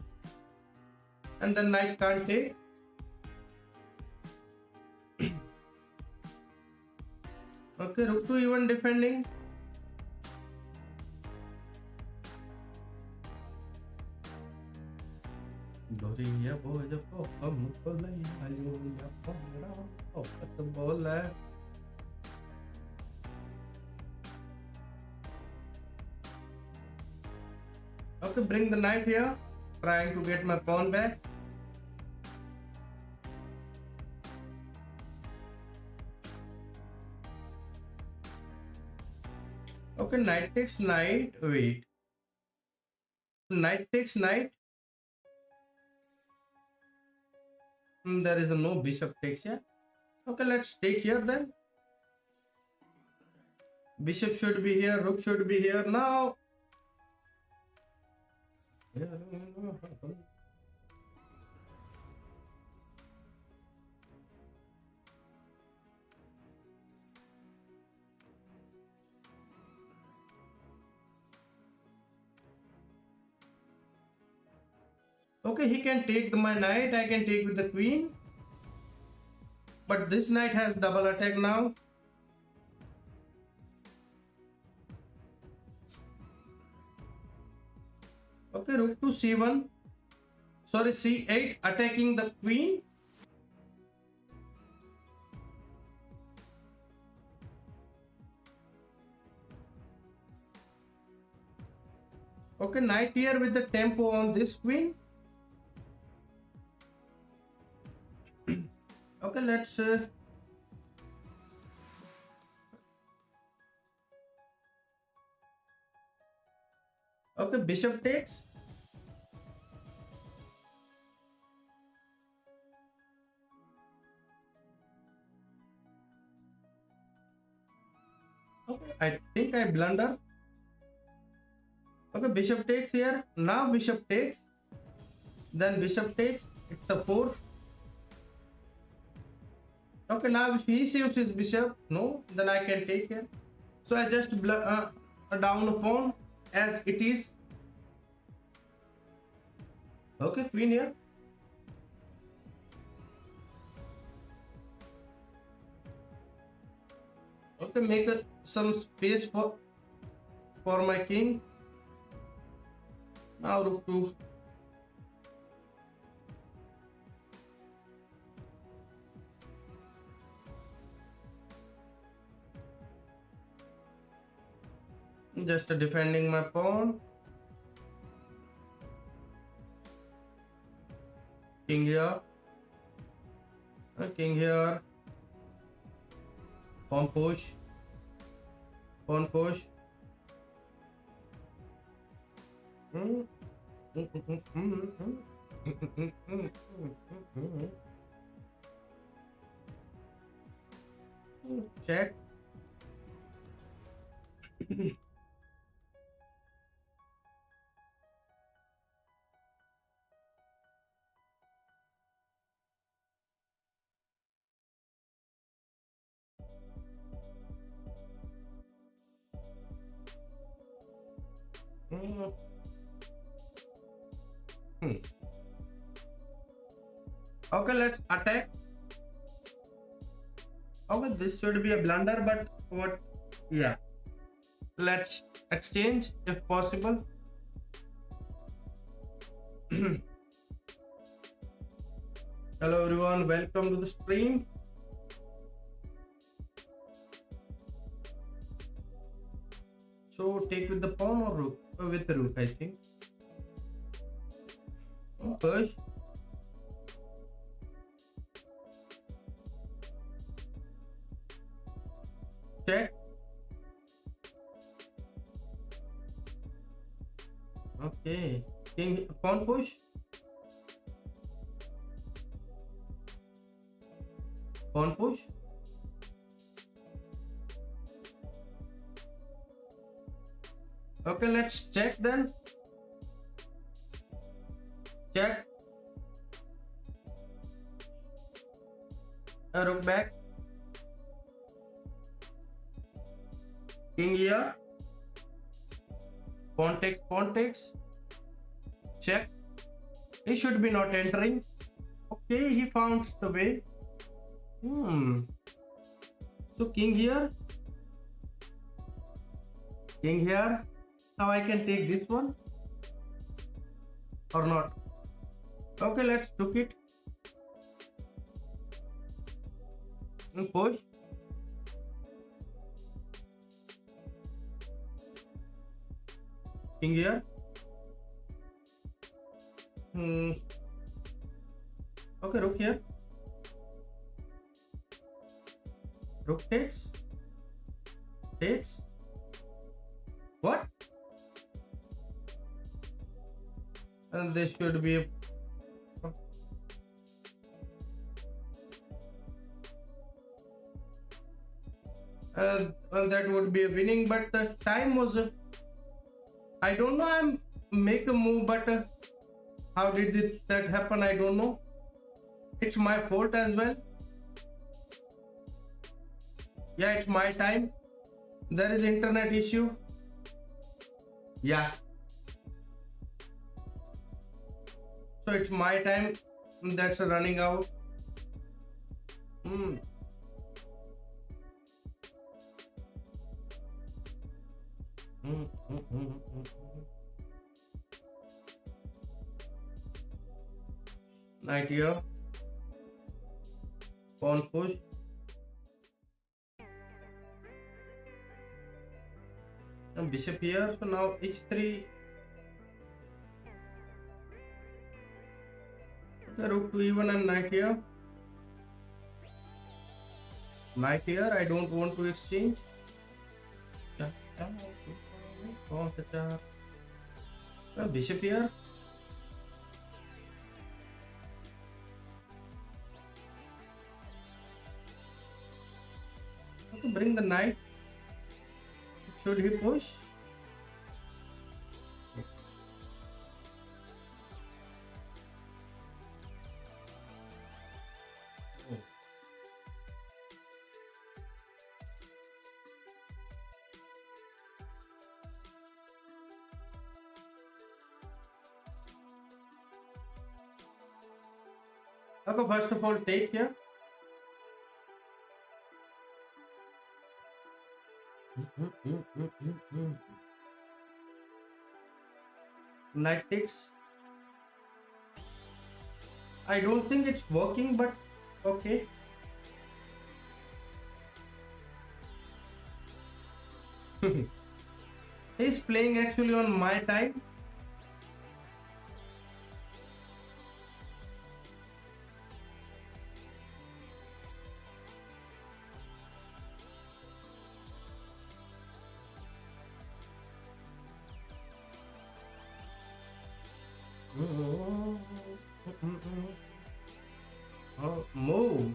S1: and then knight can't take. Okay, rook to even defending. Okay, bring the knight here, trying to get my pawn back. Okay, knight takes knight. Wait. Knight takes knight. There is no bishop takes here. Okay, let's take here then. Bishop should be here, rook should be here now. Okay, he can take my knight, I can take with the queen. But this knight has double attack now. Okay, rook to c1. Sorry, c8, attacking the queen. Okay, knight here with the tempo on this queen. Okay, let's okay, bishop takes. I think I blunder. Okay, bishop takes here. Now bishop takes. Then bishop takes. It's the fourth. Okay, now if he saves his bishop, no, then I can take here. So I just down a pawn as it is. Okay, queen here. Okay, make some space for my king. Now rook 2. Just defending my pawn. King here. King here. Pawn push. Pawn push. Check. Okay, let's attack. Okay, this should be a blunder, but what? Yeah. Let's exchange if possible. Hello everyone, welcome to the stream. So take with the pawn or rook? With the rook, I think. Push. Check. Okay. King pawn push. Pawn push. Okay, let's check then. Check. Rook back. King here. Pawn takes, pawn takes. Check. He should be not entering. Okay, he found the way. So king here. King here. Now I can take this one or not. Okay, let's took it. And push. King here. Okay, rook here. Rook takes. Takes. What? And this should be a well, that would be a winning, but the time was I don't know. I'm make a move, but how did that happen? I don't know. It's my fault as well. Yeah, it's my time. There is internet issue. Yeah. So it's my time that's running out. Knight here. Pawn push. And bishop here. So now h3. Okay, rook to e1 and knight here. Knight here. I don't want to exchange. Bishop here. Okay, bring the knight. should he push? Okay, first of all, take here. Knight takes. I don't think it's working, but okay. He's playing actually on my time. Move.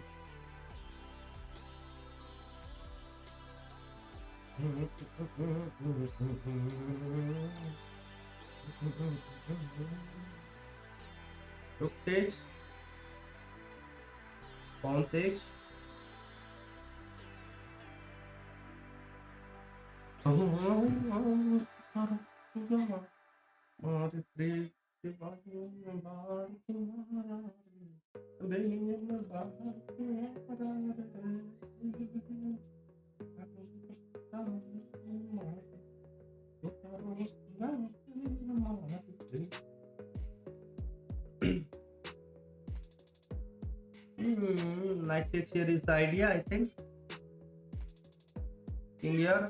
S1: Rook takes. Pawn takes. Knight takes here is the idea, I think. King here.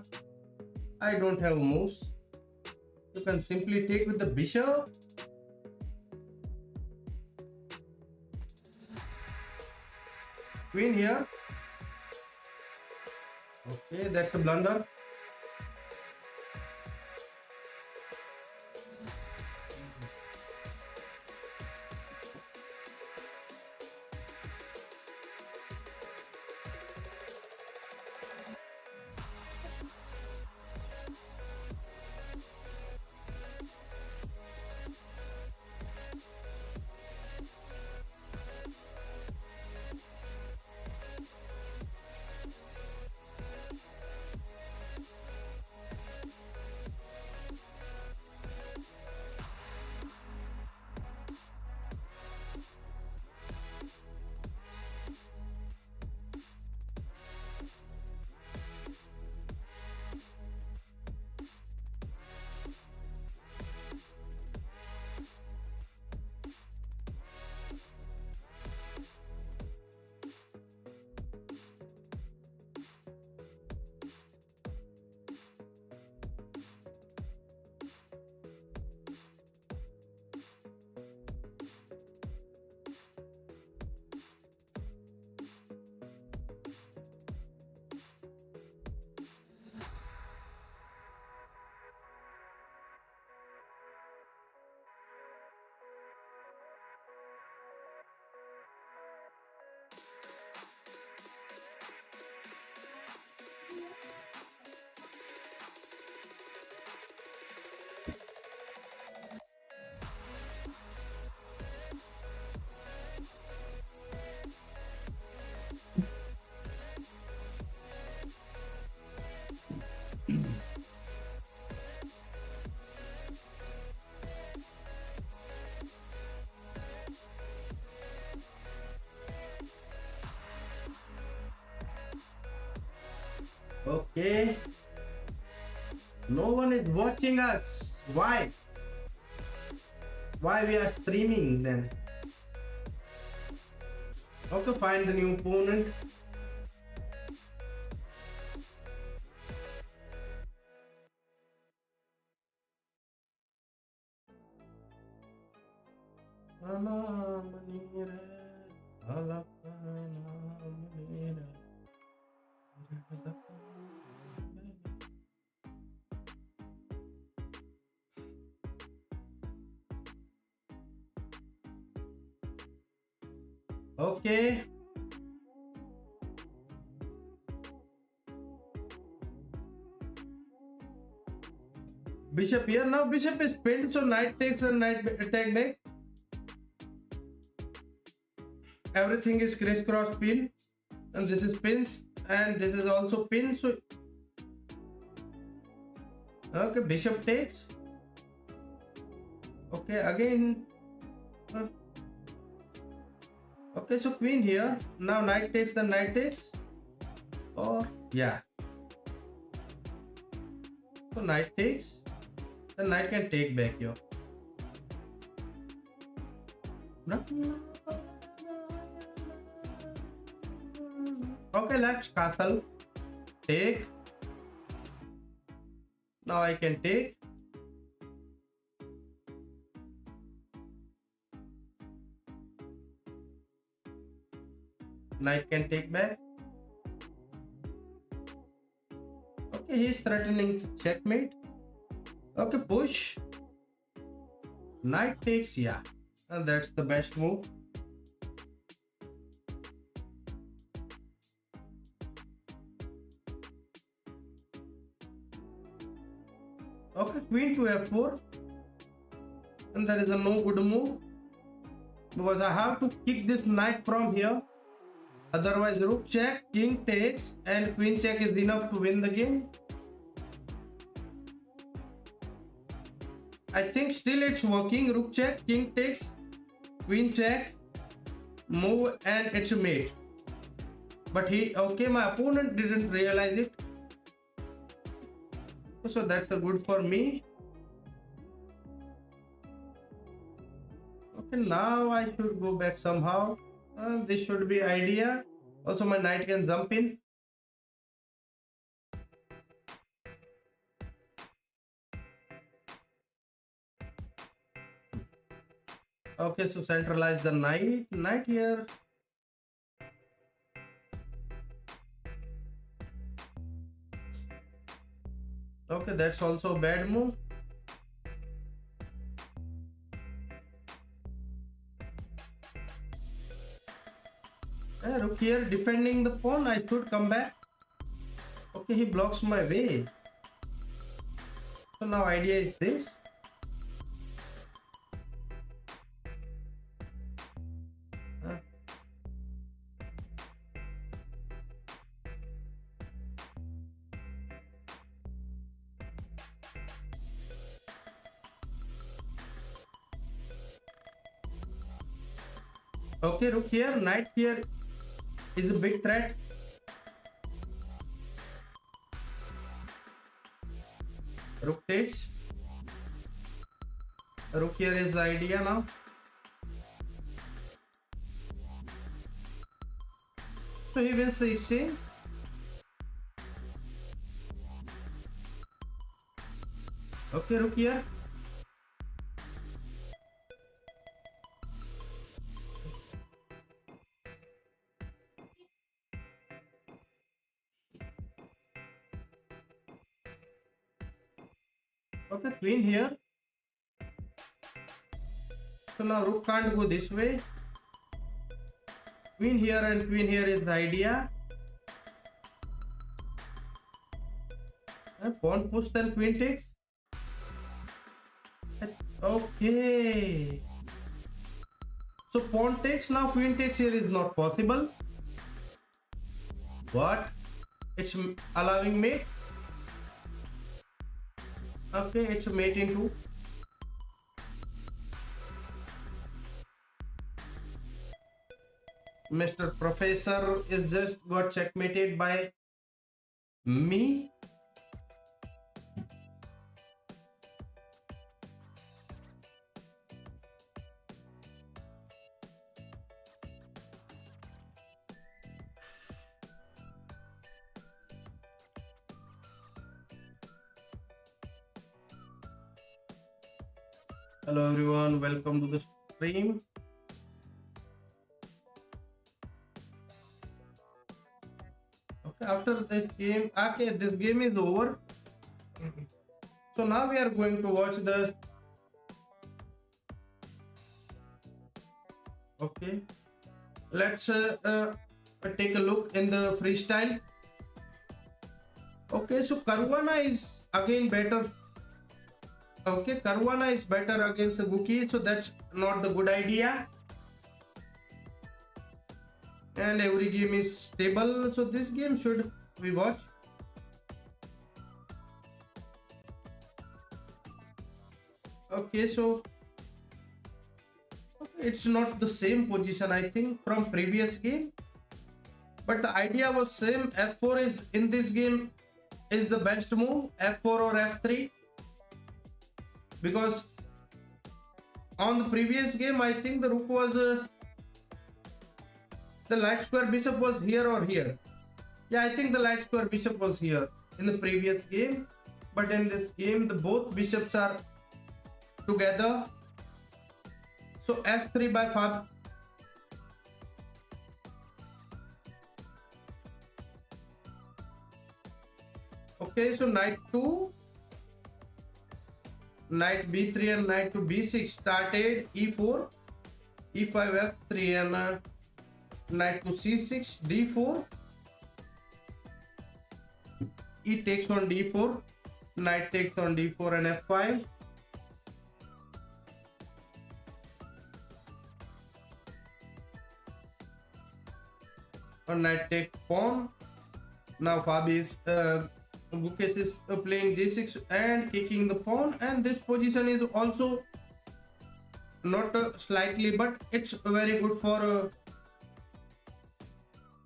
S1: I don't have moves. You can simply take with the bishop. Queen here. Okay, that's a blunder. Okay. No one is watching us. Why? Why we are streaming then? Okay, find the new opponent. Okay. Bishop here. Now bishop is pinned, so knight takes and knight attack back. Everything is crisscross pin, and this is pins, and this is also pin. So okay, bishop takes. Okay, again. Okay, so queen here. Now knight takes, then knight takes. Or yeah. So knight takes. The knight can take back here. Okay, let's castle. Take. Now I can take. Knight can take back. Okay, he's threatening checkmate. Okay, push. Knight takes, yeah. And that's the best move. Okay, queen to f4. And there is a no good move. Because I have to kick this knight from here. Otherwise, rook check, king takes, and queen check is enough to win the game. I think still it's working. Rook check, king takes, queen check, move, and it's a mate. But my opponent didn't realize it. So that's a good for me. Okay, now I should go back somehow. This should be idea. Also, my knight can jump in. Okay, so centralize the knight here. Okay, that's also a bad move. Rook here defending the pawn. I should come back. Okay, he blocks my way. So now idea is this. Okay, rook here, knight here is a big threat. Rook takes. Rook here is the idea now. So he wins the exchange. Okay, rook here. Okay, queen here. So now rook can't go this way. Queen here and queen here is the idea. And pawn push, then queen takes. Okay. So pawn takes, now queen takes here is not possible. What? It's allowing mate. Okay, it's a mate in two. Mr. Professor is just got checkmated by me. Hello everyone, welcome to the stream. Okay, after this game, okay, this game is over. So now we are going to watch the. Okay, let's take a look in the freestyle. Okay, so Caruana is again better Okay, Caruana is better against the Gookie, so that's not the good idea. And every game is stable, so this game should we watch. Okay, so it's not the same position, I think, from previous game, but the idea was same. F4 is in this game is the best move, F4 or F3, because on the previous game I think the rook was the light square bishop was here or here. Yeah, I think the light square bishop was here in the previous game, but in this game the both bishops are together. So F3 by Fab. Okay, so knight 2, knight b3 and knight to b6 started. E4, e5, f3 and knight to c6, d4, e takes on d4, knight takes on d4 and f5. Or knight takes pawn. Now Fabi is Gukesh is playing g6 and kicking the pawn, and this position is also not slightly, but it's very good for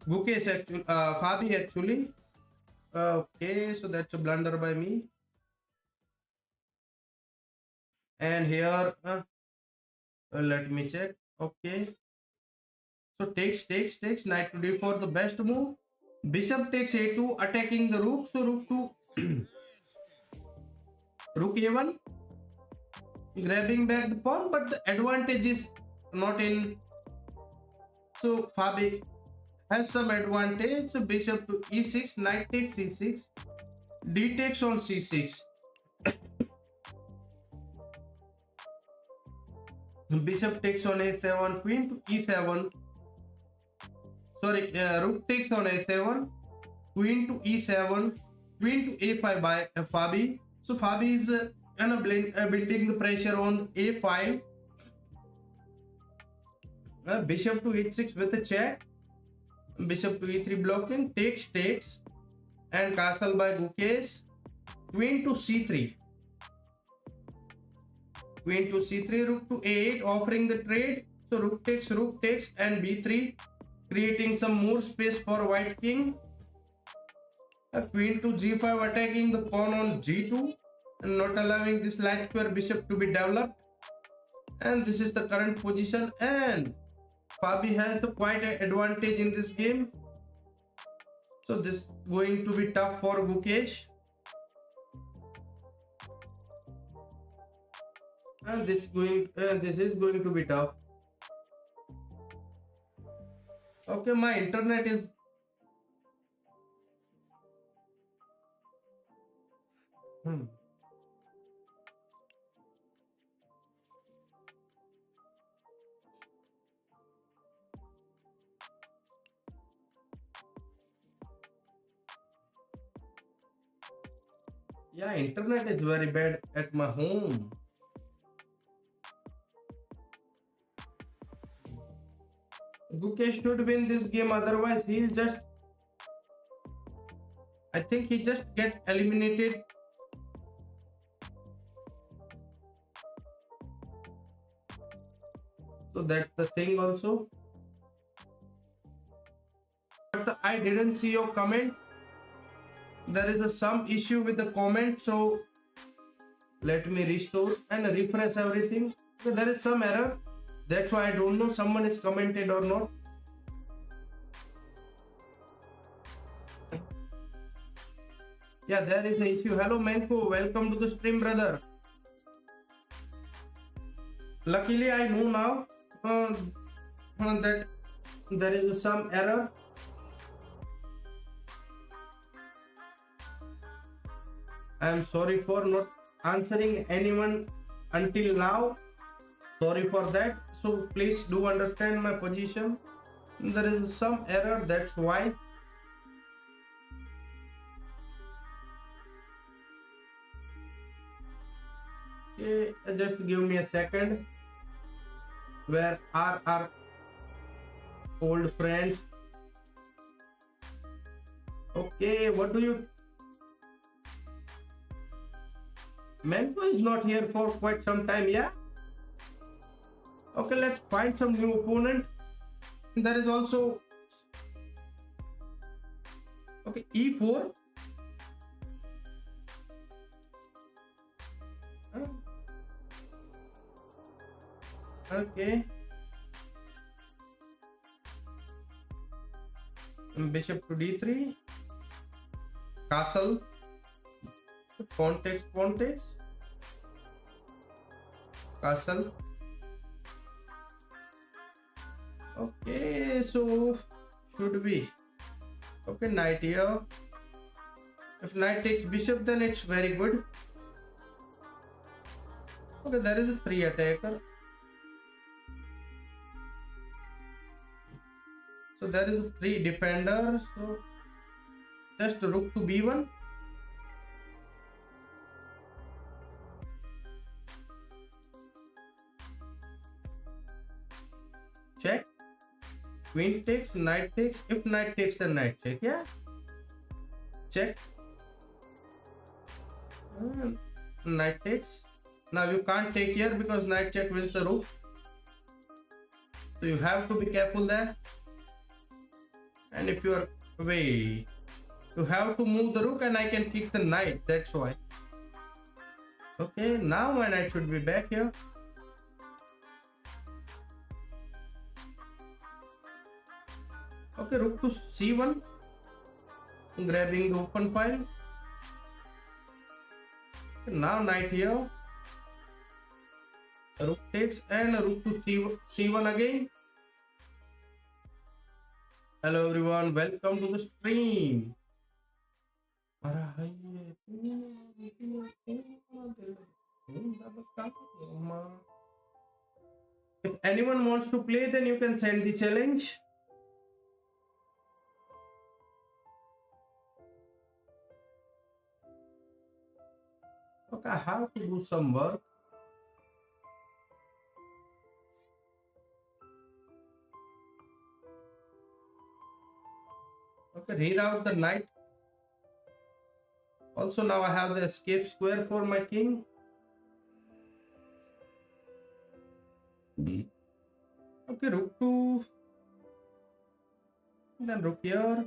S1: Gukesh actually, Fabi actually. Okay, so that's a blunder by me. And here, let me check. Okay, so takes knight to d4, the best move. Bishop takes a2, attacking the rook. So rook to rook a1, grabbing back the pawn, but the advantage is not in. So Fabi has some advantage. So bishop to e6, knight takes c6, d takes on c6. Bishop takes on a7, queen to e7. Sorry, rook takes on a7, queen to e7, queen to a5 by Fabi. So Fabi is building the pressure on a5. Bishop to h6 with a check. Bishop to e3 blocking, takes, and castle by Gukesh. Queen to c3. Queen to c3, rook to a8, offering the trade. So rook takes, and b3, creating some more space for white king. Queen to g5, attacking the pawn on g2 and not allowing this light square bishop to be developed. And this is the current position, and Fabi has the quite advantage in this game. So this is going to be tough for Gukesh. And this is going to be tough. Okay, my internet is yeah, internet is very bad at my home. Gukesh should win this game, otherwise he'll just, I think he just get eliminated. So that's the thing also. But I didn't see your comment. There is some issue with the comment, so let me restore and refresh everything. So there is some error. That's why I don't know someone is commented or not. Yeah, there is an issue. Hello Menko, welcome to the stream, brother. Luckily I know now that there is some error. I am sorry for not answering anyone until now. Sorry for that. So please do understand my position. There is some error, that's why. Okay, just give me a second. Where are our old friends? Okay, what do you... Mento is not here for quite some time, yeah? Okay, let's find some new opponent. There is also... Okay, e4. Okay. Bishop to d3. Castle. Pawn takes, pawn takes. Castle. Okay, so should we? Okay, knight here. If knight takes bishop, then it's very good. Okay, there is a 3 attacker. So there is a 3 defender. So just rook to b1. Check. Queen takes, knight takes. If knight takes, then knight check. Yeah. Check. Knight takes. Now you can't take here because knight check wins the rook. So you have to be careful there. And if you are away, you have to move the rook and I can kick the knight. That's why. Okay, now my knight should be back here. Okay, rook to c1. Grabbing the open file. Okay, now knight here. Rook takes and a rook to c1 again. Hello everyone, welcome to the stream. If anyone wants to play, then you can send the challenge. Okay, I have to do some work. Okay, reroute the knight. Also now I have the escape square for my king. Okay, rook to... Then rook here.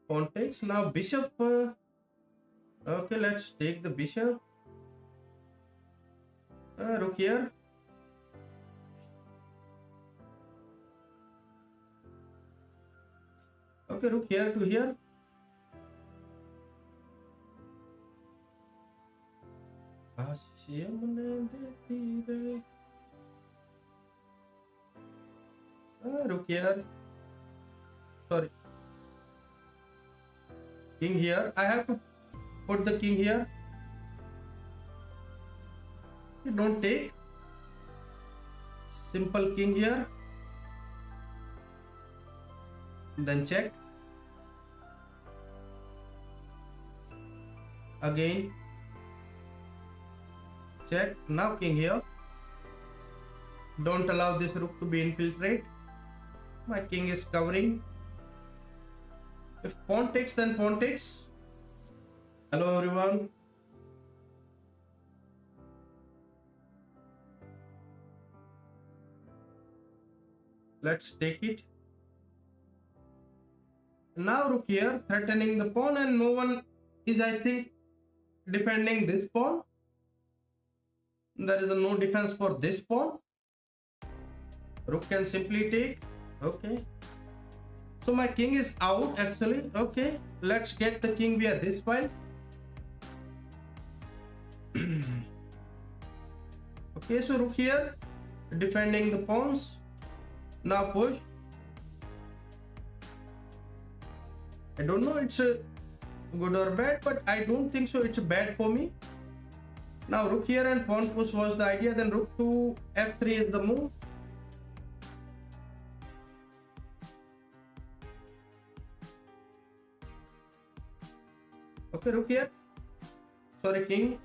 S1: Pawn takes. Now bishop... Okay, let's take the bishop. Rook here. Okay, rook here to here. Rook here. Sorry. King here. I have to put the king here. You don't take. Simple king here. Then check. Again. Check. Now king here. Don't allow this rook to be infiltrate. My king is covering. If pawn takes, then pawn takes. Hello everyone. Let's take it. Now rook here, threatening the pawn, and no one is, I think, defending this pawn. There is no defense for this pawn. Rook can simply take. Okay. So my king is out actually. Okay. Let's get the king via this file. Okay, so rook here, defending the pawns. Now push. I don't know it's a good or bad, but I don't think so it's bad for me. Now rook here and pawn push was the idea. Then rook to f3 is the move. Okay, rook here. Sorry, king.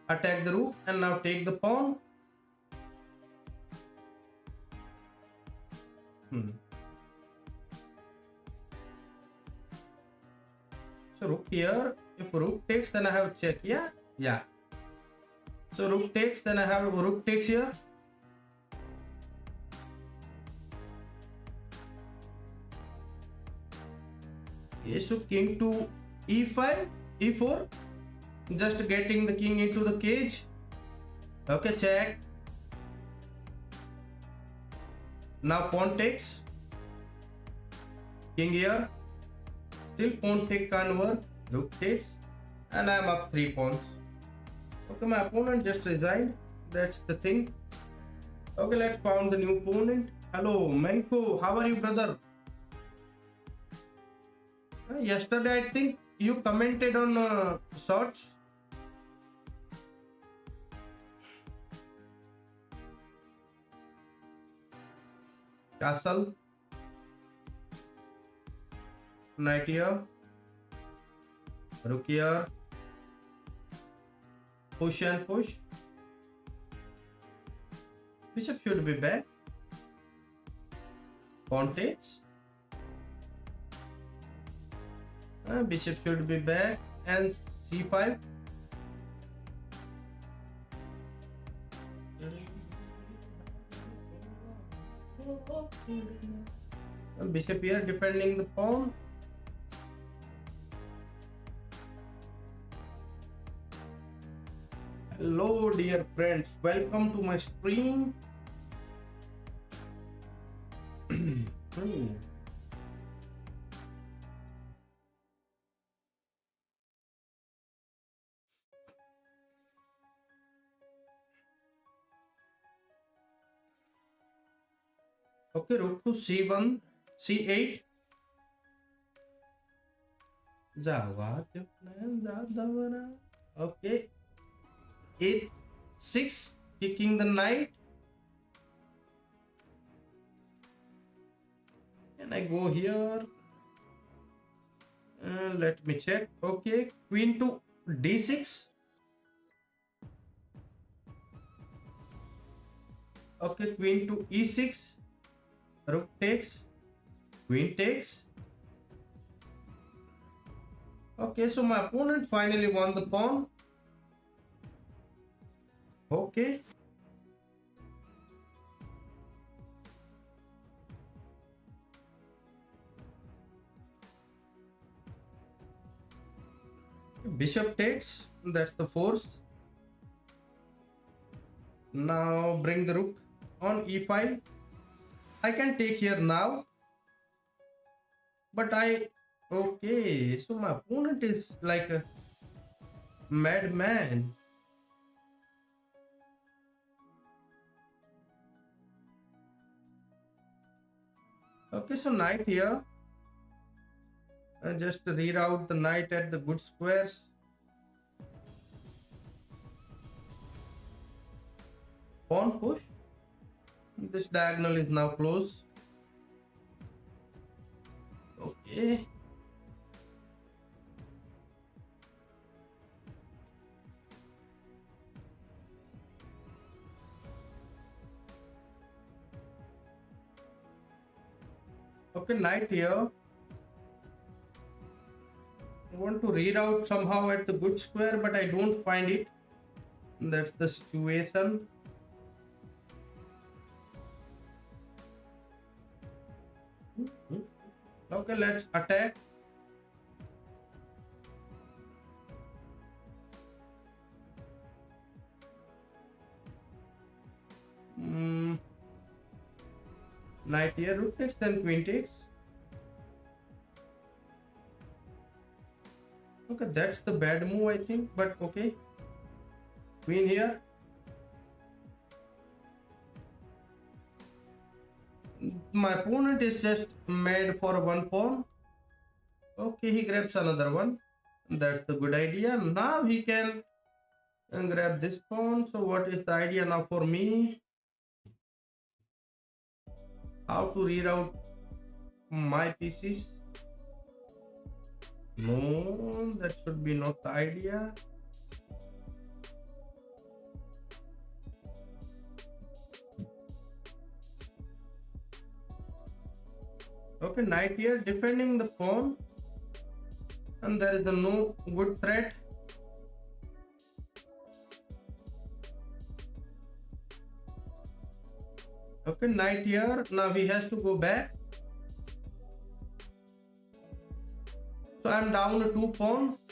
S1: Attack the rook and now take the pawn. So rook here. If rook takes, then I have check. Yeah, yeah. So rook takes, then I have rook takes here. Okay, so king to e5, e4. Just getting the king into the cage. Okay, check. Now pawn takes. King here. Still pawn take can't work. Rook takes. And I am up 3 pawns. Okay, my opponent just resigned. That's the thing. Okay, let's found the new opponent. Hello, Menko. How are you, brother? Yesterday, I think you commented on shorts. Castle. Knight here. Rook here. Push and push. Bishop should be back. Pawn takes. Bishop should be back. And c5. Bishop here defending the pawn. Hello dear friends, welcome to my stream. Okay, rook to c1, c8. Okay, a6, kicking the knight. Can I go here? Let me check. Okay, queen to d6. Okay, queen to e6. Rook takes. Queen takes. Okay, so my opponent finally won the pawn. Okay. Bishop takes. That's the force. Now bring the rook on e5. I can take here now. But okay, so my opponent is like a madman. Okay, so knight here. Just reroute the knight at the good squares. Pawn push. This diagonal is now closed. Okay. Okay, knight here. I want to reroute somehow at the good square, but I don't find it. That's the situation. Okay, let's attack. Knight here, rook takes, then queen takes. Okay, that's the bad move, I think, but okay. Queen here. My opponent is just made for one pawn. Okay, he grabs another one. That's the good idea. Now he can grab this pawn. So what is the idea now for me? How to reroute my pieces. No, that should be not the idea. Okay, knight here defending the pawn, and there is a no good threat. Okay, knight here. Now he has to go back. So I'm down to 2 pawns.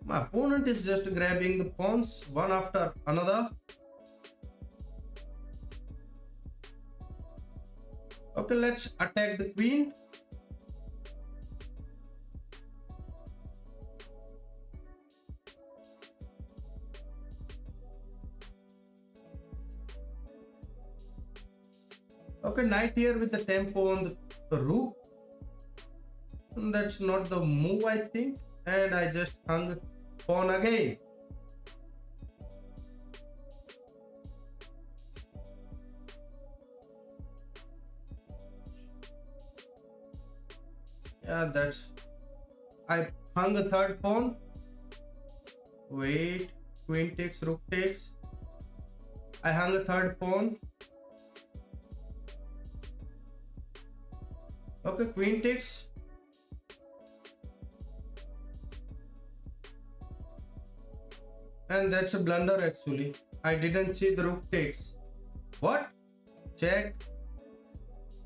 S1: My opponent is just grabbing the pawns one after another. Okay, let's attack the queen. Okay, knight here with the tempo on the rook. And that's not the move, I think. And I just hung pawn again. Yeah, that's... I hung a third pawn. Wait, queen takes, rook takes. I hung a third pawn. Okay, queen takes. And that's a blunder actually. I didn't see the rook takes. What? Check.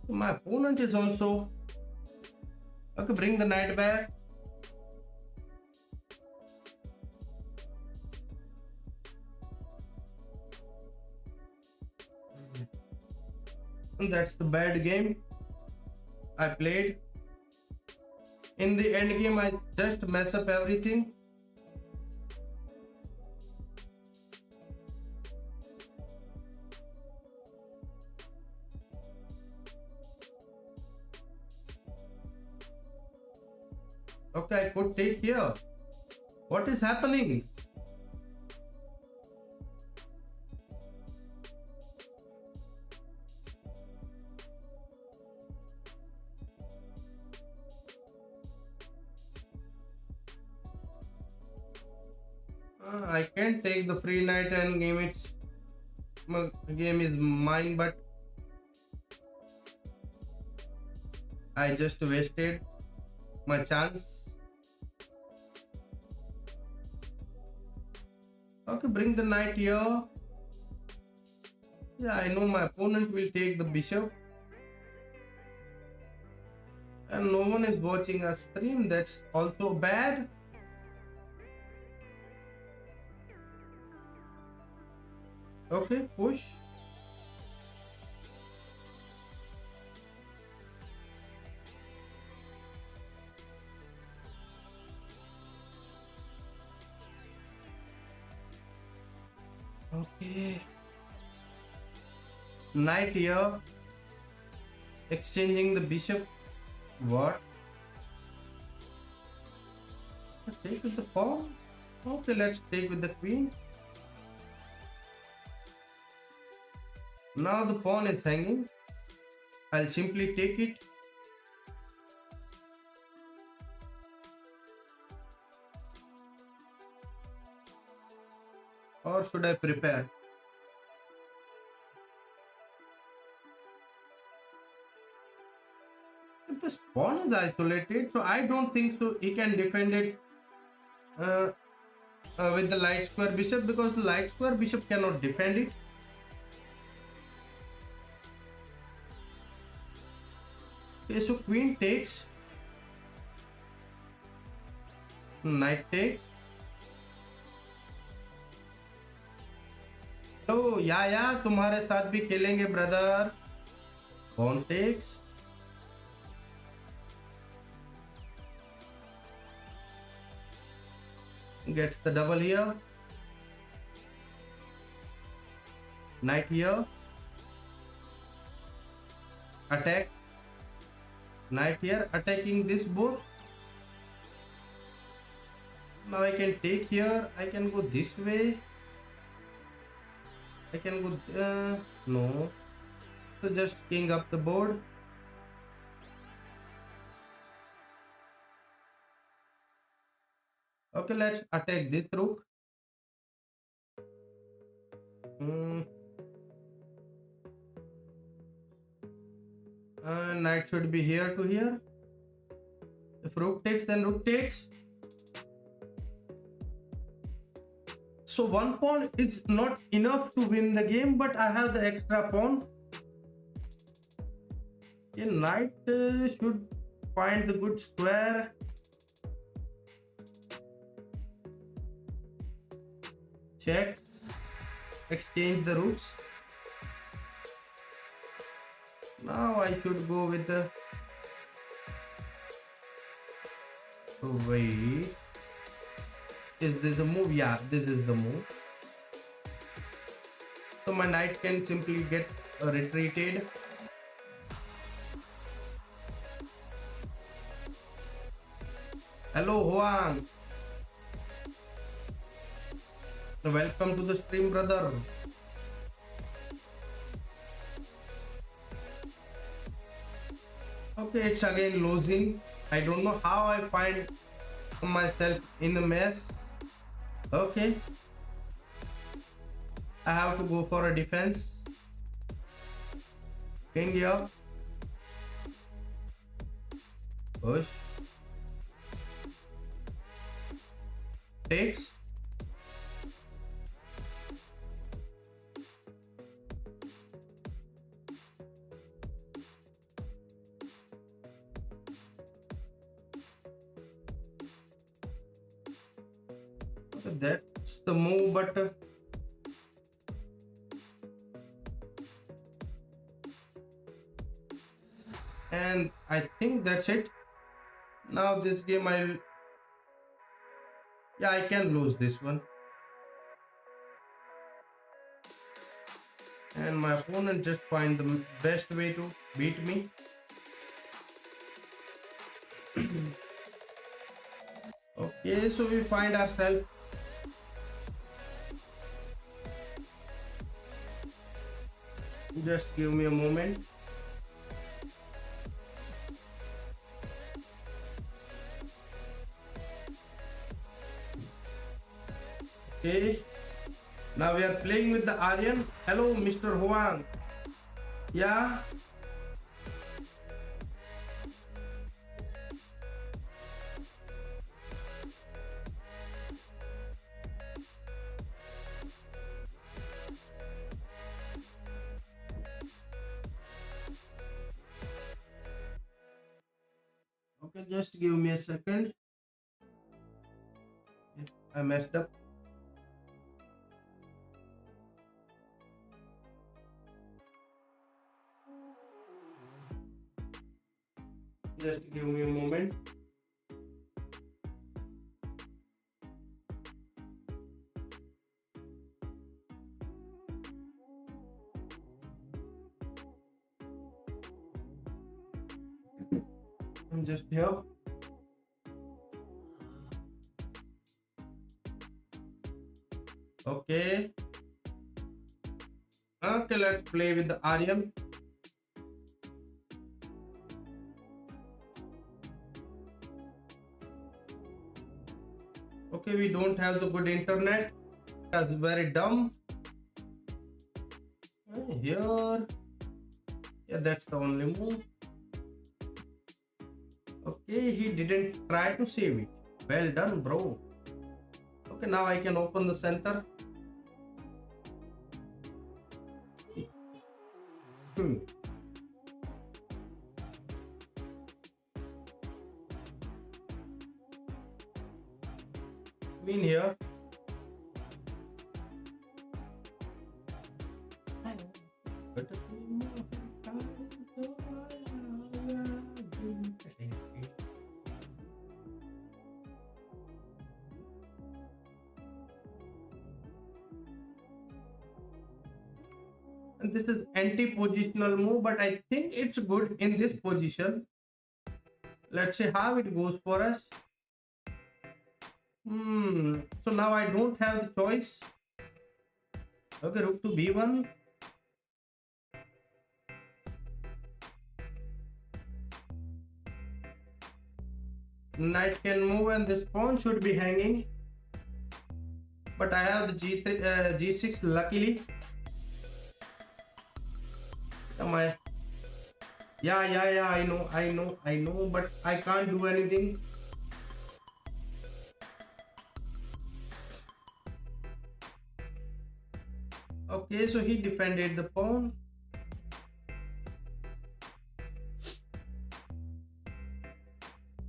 S1: My opponent is also... Okay, bring the knight back. And that's the bad game I played. In the end game, I just mess up everything. Okay, I could take here. What is happening? I can't take the free knight and game is mine, but I just wasted my chance. Okay, bring the knight here. Yeah, I know my opponent will take the bishop. And no one is watching a stream. That's also bad. Okay, push. Okay. Knight here. Exchanging the bishop. What? Take with the pawn. Okay, let's take with the queen. Now the pawn is hanging. I'll simply take it. Or should I prepare? This pawn is isolated, so I don't think so he can defend it with the light square bishop, because the light square bishop cannot defend it. Okay, so queen takes, knight takes. तो या तुम्हारे साथ भी खेलेंगे brother. Pawn takes. Gets the double here. Knight here. Attack. Knight here, attacking this both. Now I can take here. I can go this way. I can go no. So just king up the board. Okay, let's attack this rook. Knight should be here to here. If rook takes, then rook takes. So one pawn is not enough to win the game, but I have the extra pawn. A knight should find the good square. Check. Exchange the rooks. Now I should go with the... Oh, wait. Is this a move? Yeah, this is the move. So my knight can simply get retreated. Hello, Huang. Welcome to the stream, brother. Okay, it's again losing. I don't know how I find myself in a mess. Okay, I have to go for a defense. King up. Push. Takes. That's the move, but and I think that's it. Now this game I can lose this one. And my opponent just find the best way to beat me. Okay, so we find ourselves just give me a moment. Okay, now we are playing with the Aryan. Hello, Mr. Huang. Yeah. Okay, just give me a second. I messed up. Just give me a moment. I'm just here. Okay. Okay, let's play with the Aryan. Okay, we don't have the good internet. That's very dumb. Here. Yeah, that's the only move. Okay, he didn't try to save it. Well done, bro. Okay, now I can open the center. Queen here. And this is anti-positional move, but I think it's good in this position. Let's see how it goes for us. So now I don't have the choice. Okay, rook to b1. Knight can move and this pawn should be hanging. But I have the G6 luckily. Am I? Yeah, I know, but I can't do anything. Okay, so he defended the pawn.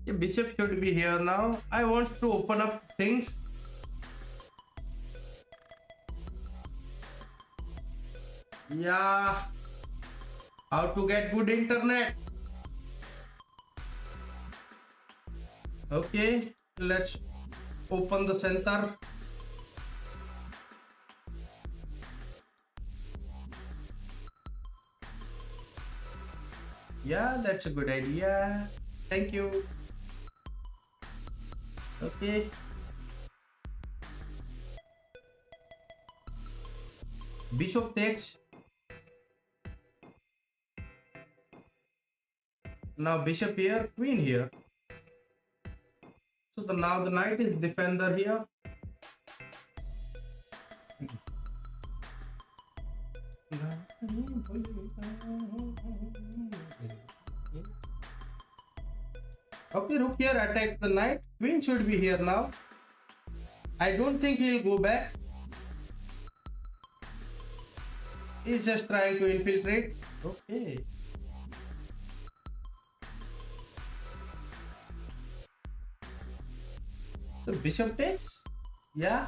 S1: The bishop should be here now. I want to open up things. Yeah. How to get good internet? Okay, let's open the center. Yeah, that's a good idea. Thank you. Okay. Bishop takes. Now bishop here, queen here. So now the knight is defender here. Okay, rook here attacks the knight. Queen should be here now. I don't think he'll go back. He's just trying to infiltrate. Okay. So bishop takes. Yeah.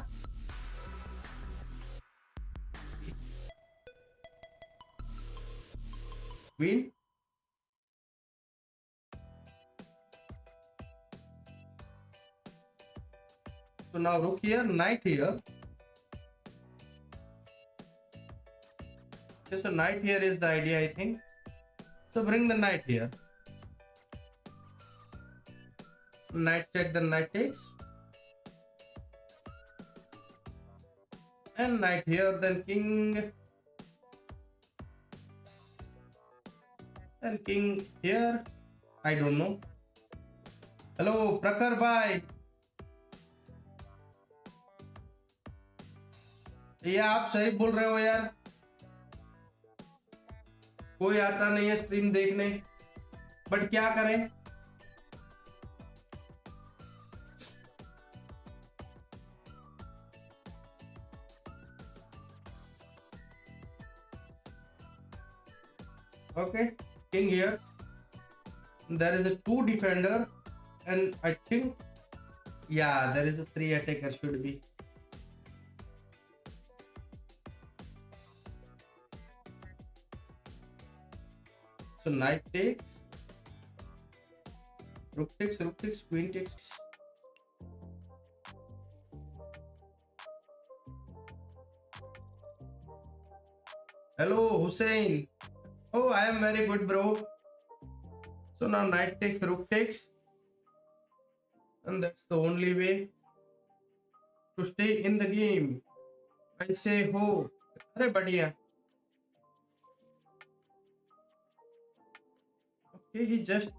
S1: Queen. So now rook here, knight here. Okay, so knight here is the idea, I think. So bring the knight here. Knight check, then knight takes. And knight here, then king. And king here. I don't know. Hello, Prakar bhai. ये आप सही बोल रहे हो यार. कोई आता नहीं है स्ट्रीम देखने, बट क्या करें. Okay, king here. There is a 2 defender, and I think, yeah, there is a 3 attacker should be. So knight takes, rook takes, queen takes. Hello, Hussein. Oh, I am very good, bro. So now knight takes, rook takes. And that's the only way to stay in the game. I say ho. Arey badhiya. Okay, he just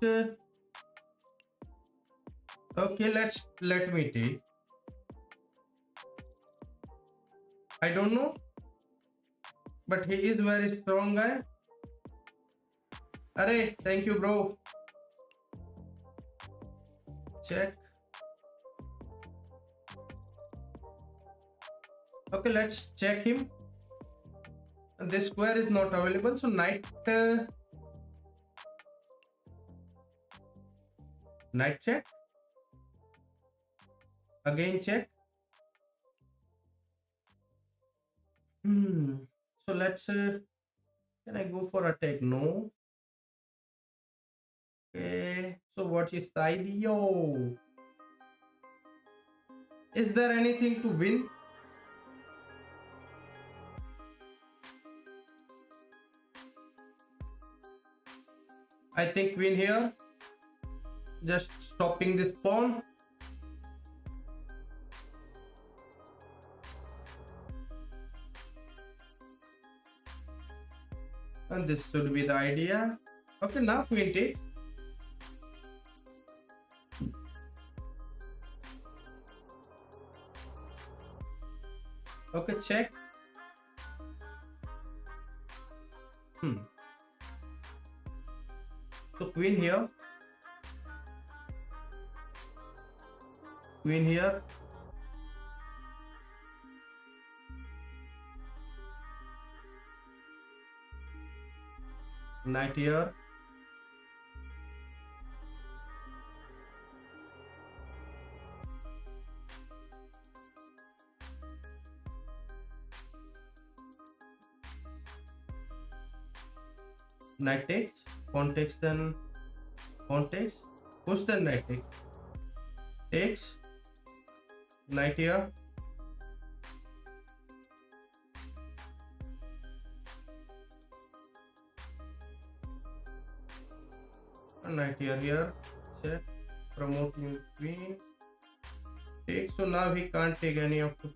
S1: okay, let me take. I don't know, but he is very strong guy. Arey, thank you, bro. Check. Okay, let's check him. This square is not available, so knight knight check. Again check. So let's can I go for attack? No. Okay, so what is the idea? Is there anything to win? I think queen here, just stopping this pawn. And this should be the idea. Okay, now queen takes. check. So queen here, queen here, knight here, knight takes, pawn takes, then pawn takes, push, then knight takes, knight here, knight here, check, promoting queen, take. So now he can't take any of the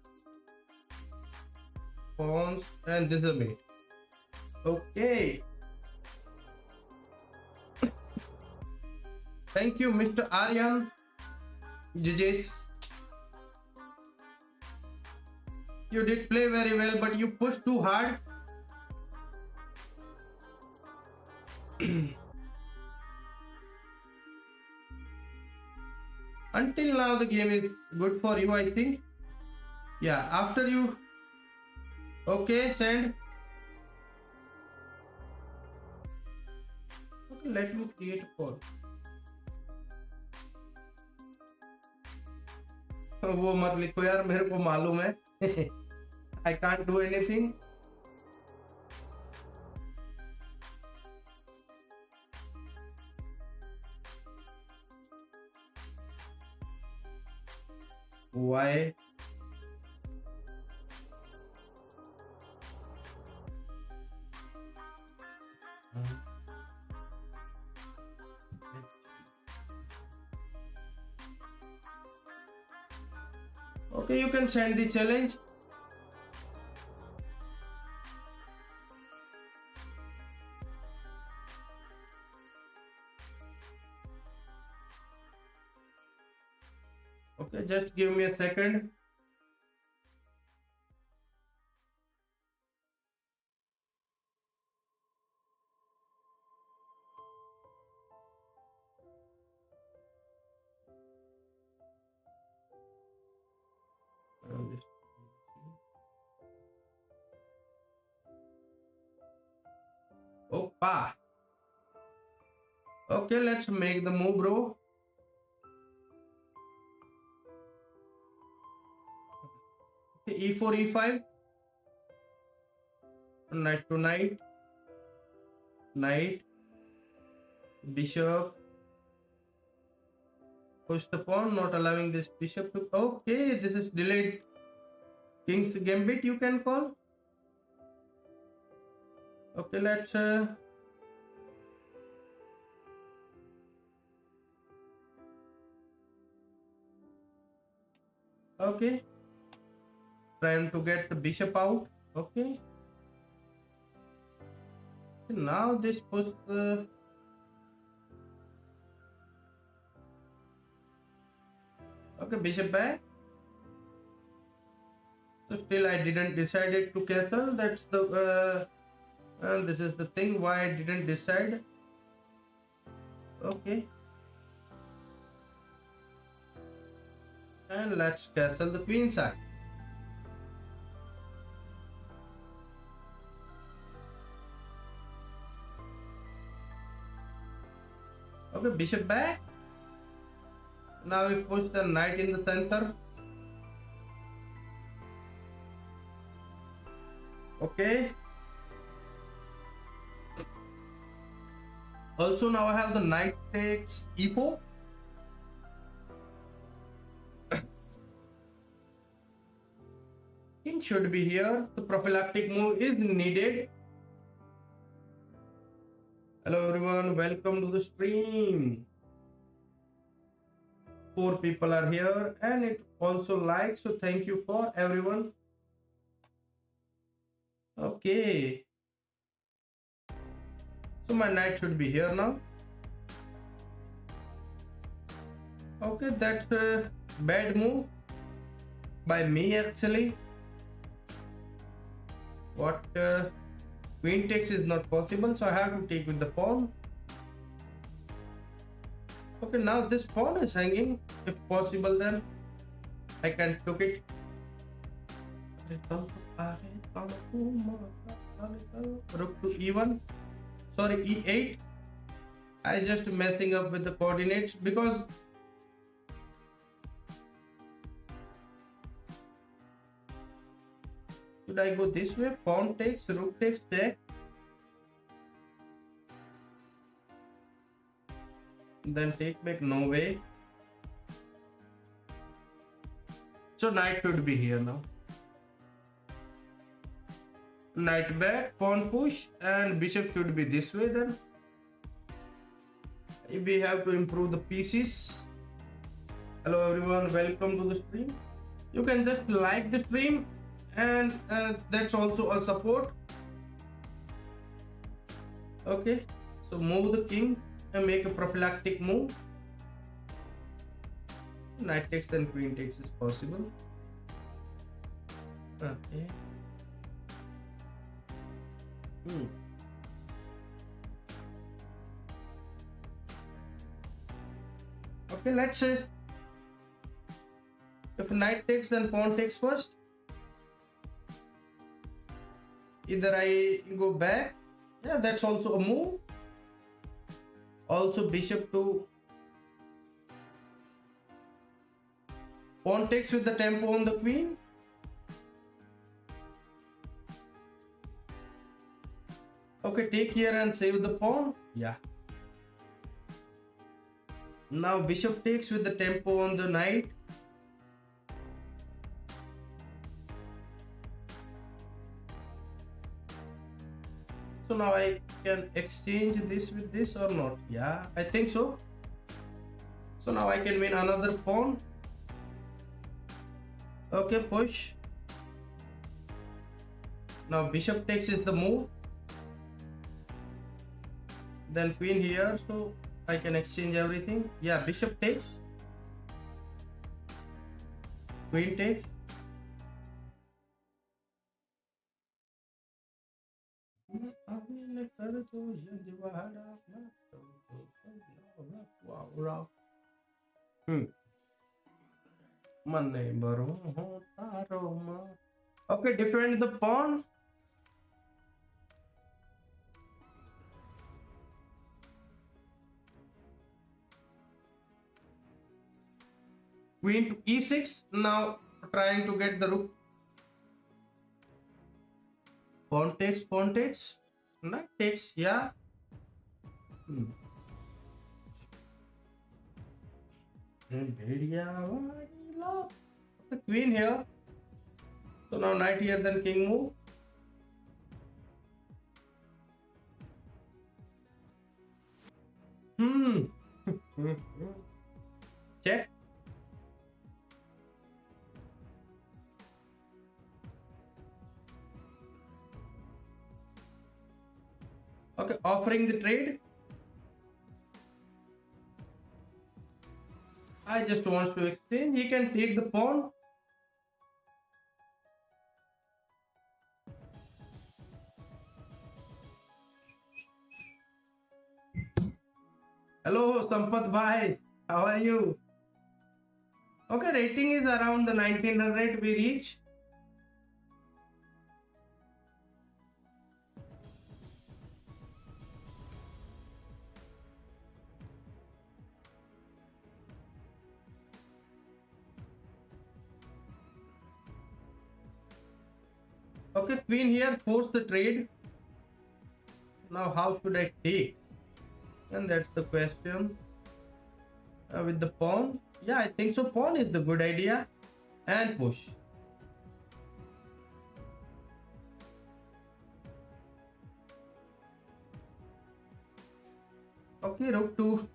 S1: pawns, and this is a mate. Okay. Thank you, Mr. Aryan. GG's. You did play very well, but you pushed too hard. Until now, the game is good for you, I think. Yeah, after you. Okay, send. Okay, let me create a call. वो मत लिखो यार, मेरे को मालूम है. I can't do anything. Why? Okay, you can send the challenge. Okay, just give me a second. Opa. Okay, let's make the move, bro. Okay, e4, e5. Knight to knight. Knight. Bishop. Push the pawn, not allowing this bishop to. Okay, this is delayed king's gambit, you can call. Okay, let's okay, trying to get the bishop out. Okay, now this push the okay, bishop back. So still I didn't decided to castle. That's the and this is the thing why I didn't decide. Okay, and let's castle the queen side. Okay, bishop back. Now we push the knight in the center. Okay. Also now I have the knight takes e4. King should be here. The prophylactic move is needed. Hello everyone, welcome to the stream. 4 people are here and it also likes, so thank you for everyone. Okay, so my knight should be here now. Okay, that's a bad move by me actually. What? Queen takes is not possible, so I have to take with the pawn. Okay, now this pawn is hanging. If possible, then I can took it. Rook to e1. Sorry, e8. I just messing up with the coordinates because should I go this way? Pawn takes, rook takes, check. Then take back, no way. So knight should be here now. Knight back, pawn push, and bishop should be this way then. If we have to improve the pieces. Hello everyone, welcome to the stream. You can just like the stream, and that's also a support. Okay, so move the king and make a prophylactic move. Knight takes, then queen takes is possible. Okay. Okay, let's say if knight takes, then pawn takes first. Either I go back. Yeah, that's also a move. Also bishop to pawn takes with the tempo on the queen. Okay, take here and save the pawn. Yeah. Now bishop takes with the tempo on the knight. So now I can exchange this with this or not? Yeah, I think so. So now I can win another pawn. Okay, push. Now bishop takes is the move. Then queen here, so I can exchange everything. Yeah, bishop takes. Queen takes. Wow. Okay, defend the pawn. Queen to e6. Now trying to get the rook. Pawn takes, pawn takes. Knight takes, yeah. The queen here. So now knight here, then king move. Check. Okay, offering the trade. I just want to exchange. He can take the pawn. Hello, Sampath Bhai. How are you? Okay, rating is around the 1900 we reach. Okay, queen here, force the trade. Now how should I take? And that's the question. With the pawn. Yeah, I think so. Pawn is the good idea. And push. Okay, rook to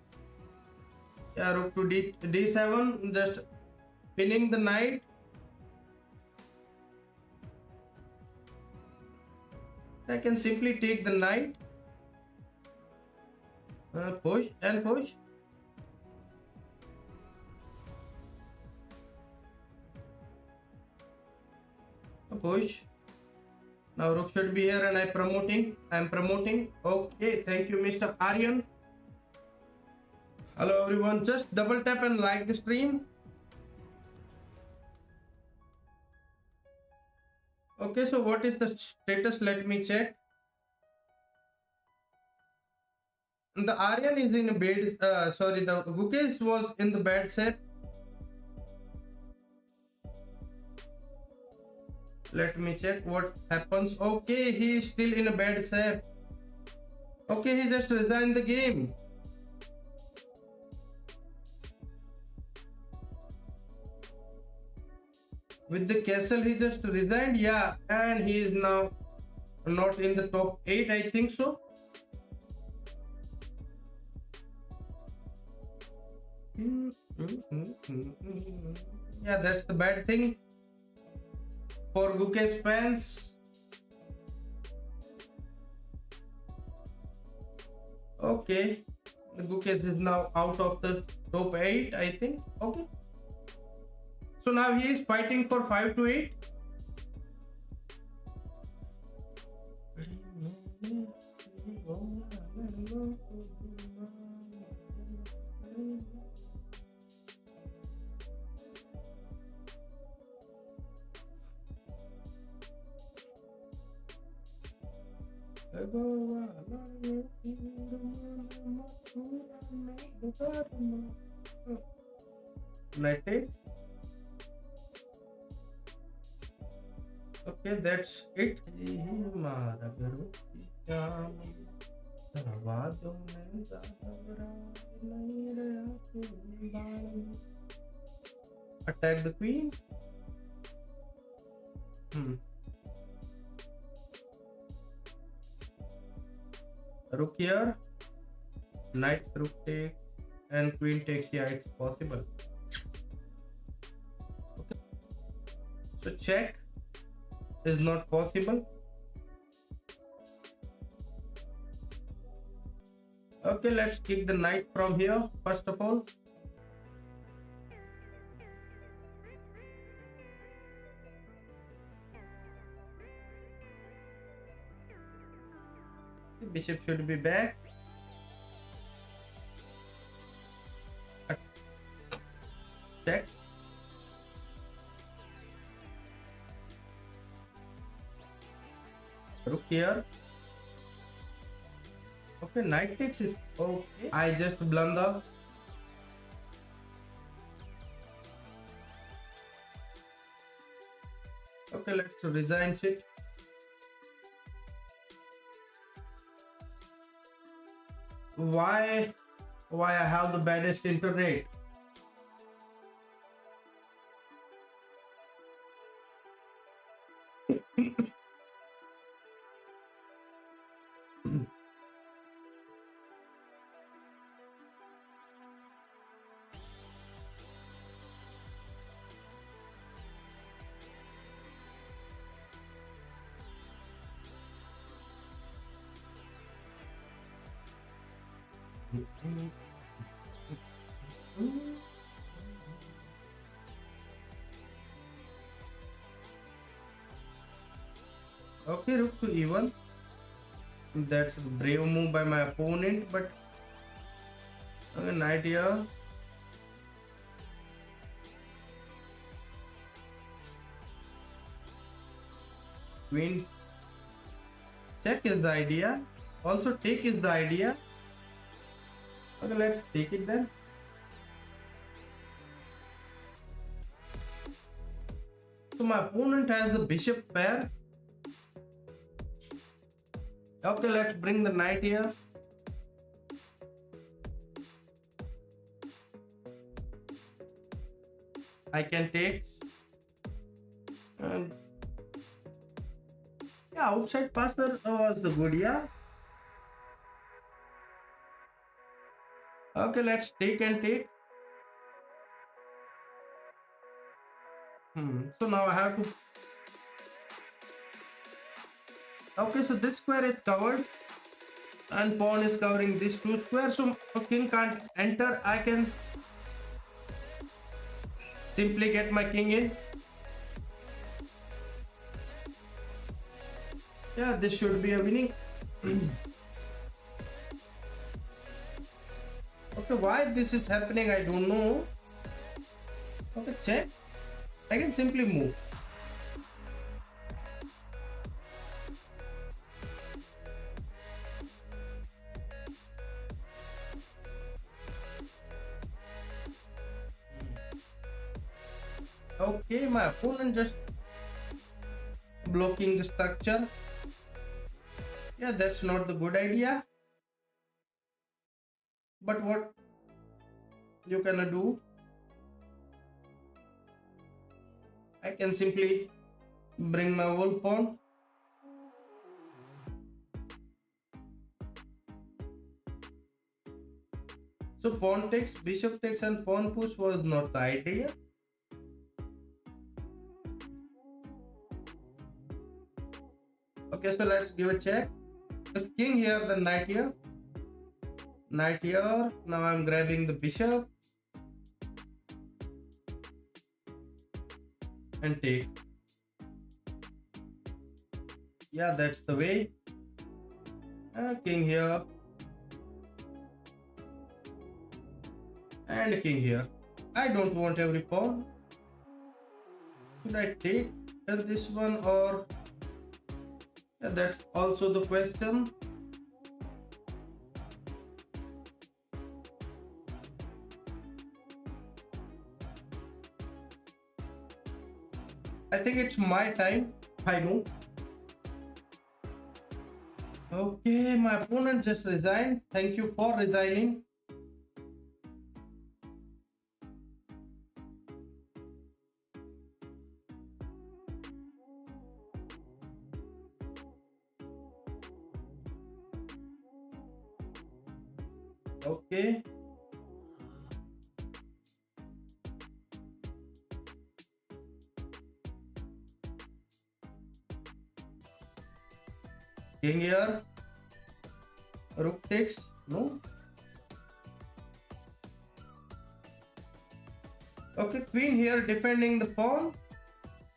S1: d7, just pinning the knight. I can simply take the knight, push and push. Push. Now rook should be here and I'm promoting. Okay, thank you, Mr. Aryan. Hello everyone, just double tap and like the stream. Okay, so what is the status? Let me check. The Aryan is in a bad, sorry, the Gukesh was in the bad set. Let me check what happens. Okay, he is still in a bad set. Okay, he just resigned the game. With the castle, he just resigned. Yeah, and he is now not in the top 8, I think so. Yeah, that's the bad thing for Gukesh fans. Okay, the Gukesh is now out of the top 8, I think. Okay. So now he is fighting for 5 to 8. United. Okay, that's it. Attack the queen. Rook here. Knight rook takes and queen takes. Yeah, it's possible. Okay. So check is not possible. Okay, let's kick the knight from here first of all. The bishop should be back. Check. Rook here. Okay, knight takes it. Okay, I just blunder. Okay, let's resign it. Why I have the baddest internet? Okay, rook to e1. That's a brave move by my opponent, but okay, knight here. Queen check is the idea. Also take is the idea. Okay, let's take it then. So my opponent has the bishop pair. Okay, let's bring the knight here. I can take. And yeah, outside passer was the good, yeah. Okay, let's take and take. So now I have to. Okay, so this square is covered and pawn is covering these two squares, so king can't enter. I can simply get my king in. Yeah, this should be a winning. Okay, why this is happening, I don't know. Okay, check. I can simply move. Okay, my opponent just blocking the structure. Yeah, that's not the good idea. But what you can do, I can simply bring my whole pawn. So pawn takes, bishop takes and pawn push was not the idea. Okay, so let's give a check. If king here, then knight here. Knight here. Now I'm grabbing the bishop. And take. Yeah, that's the way. King here. And king here. I don't want every pawn. Should I take this one or... Yeah, that's also the question. I think it's my time. I know. Okay, my opponent just resigned. Thank you for resigning. Okay. King here. Rook takes. No. Okay, queen here defending the pawn.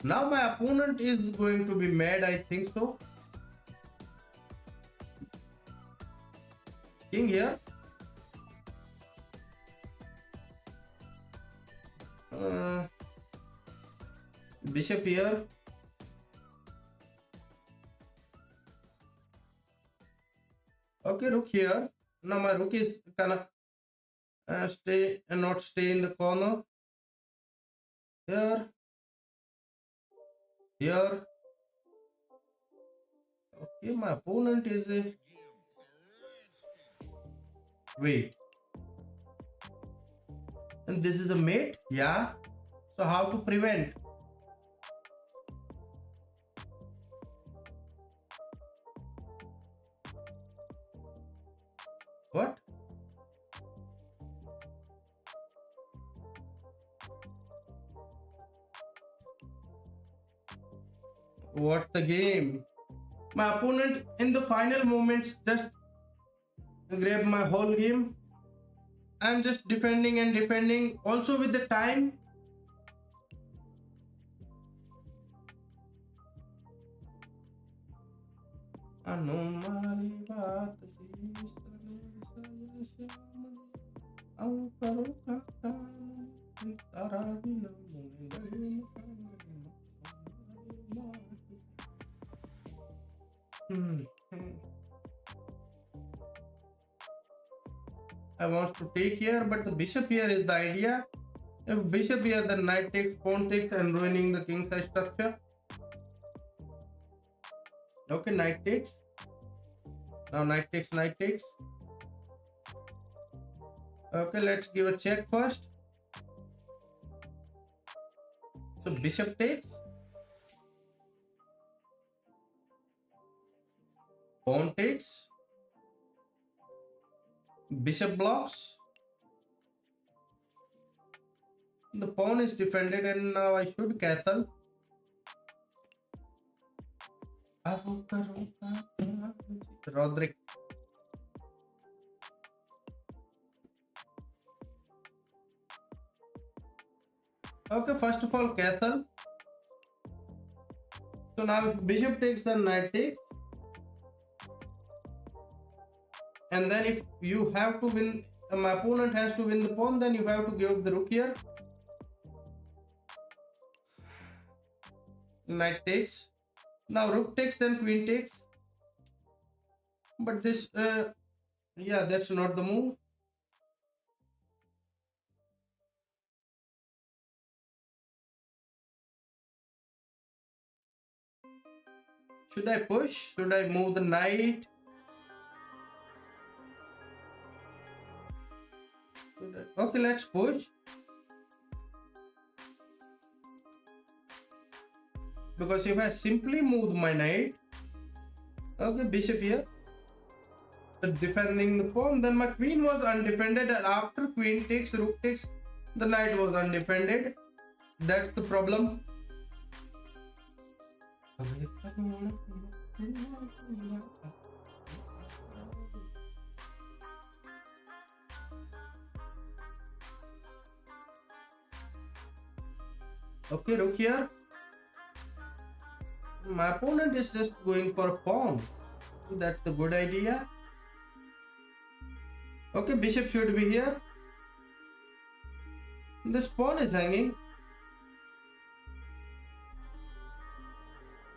S1: Now my opponent is going to be mad, I think so. King here. Bishop here. Okay, rook here. Now my rook is gonna stay and not stay in the corner. Here. Here. Okay, my opponent is a... Wait. And this is a mate? Yeah. So how to prevent? What? What the game? My opponent in the final moments just grabbed my whole game. I'm just defending and defending. Also with the time. I want to take here, but the bishop here is the idea. If bishop here, then knight takes, pawn takes, and ruining the king size structure. Okay, knight takes. Now knight takes, knight takes. Okay, let's give a check first. So bishop takes. Pawn takes. Bishop blocks. The pawn is defended and now I should castle. Roderick. Okay, first of all castle. So now if bishop takes, then knight takes. And then if you have to win, my opponent has to win the pawn, then you have to give the rook here. Knight takes. Now rook takes, then queen takes. But this, yeah, that's not the move. Should I push? Should I move the knight? Okay, let's push. Because if I simply move my knight, okay, bishop here, defending the pawn, then my queen was undefended, and after queen takes, rook takes, the knight was undefended. That's the problem. Okay, rook here. My opponent is just going for a pawn. That's the good idea. Okay, bishop should be here. This pawn is hanging.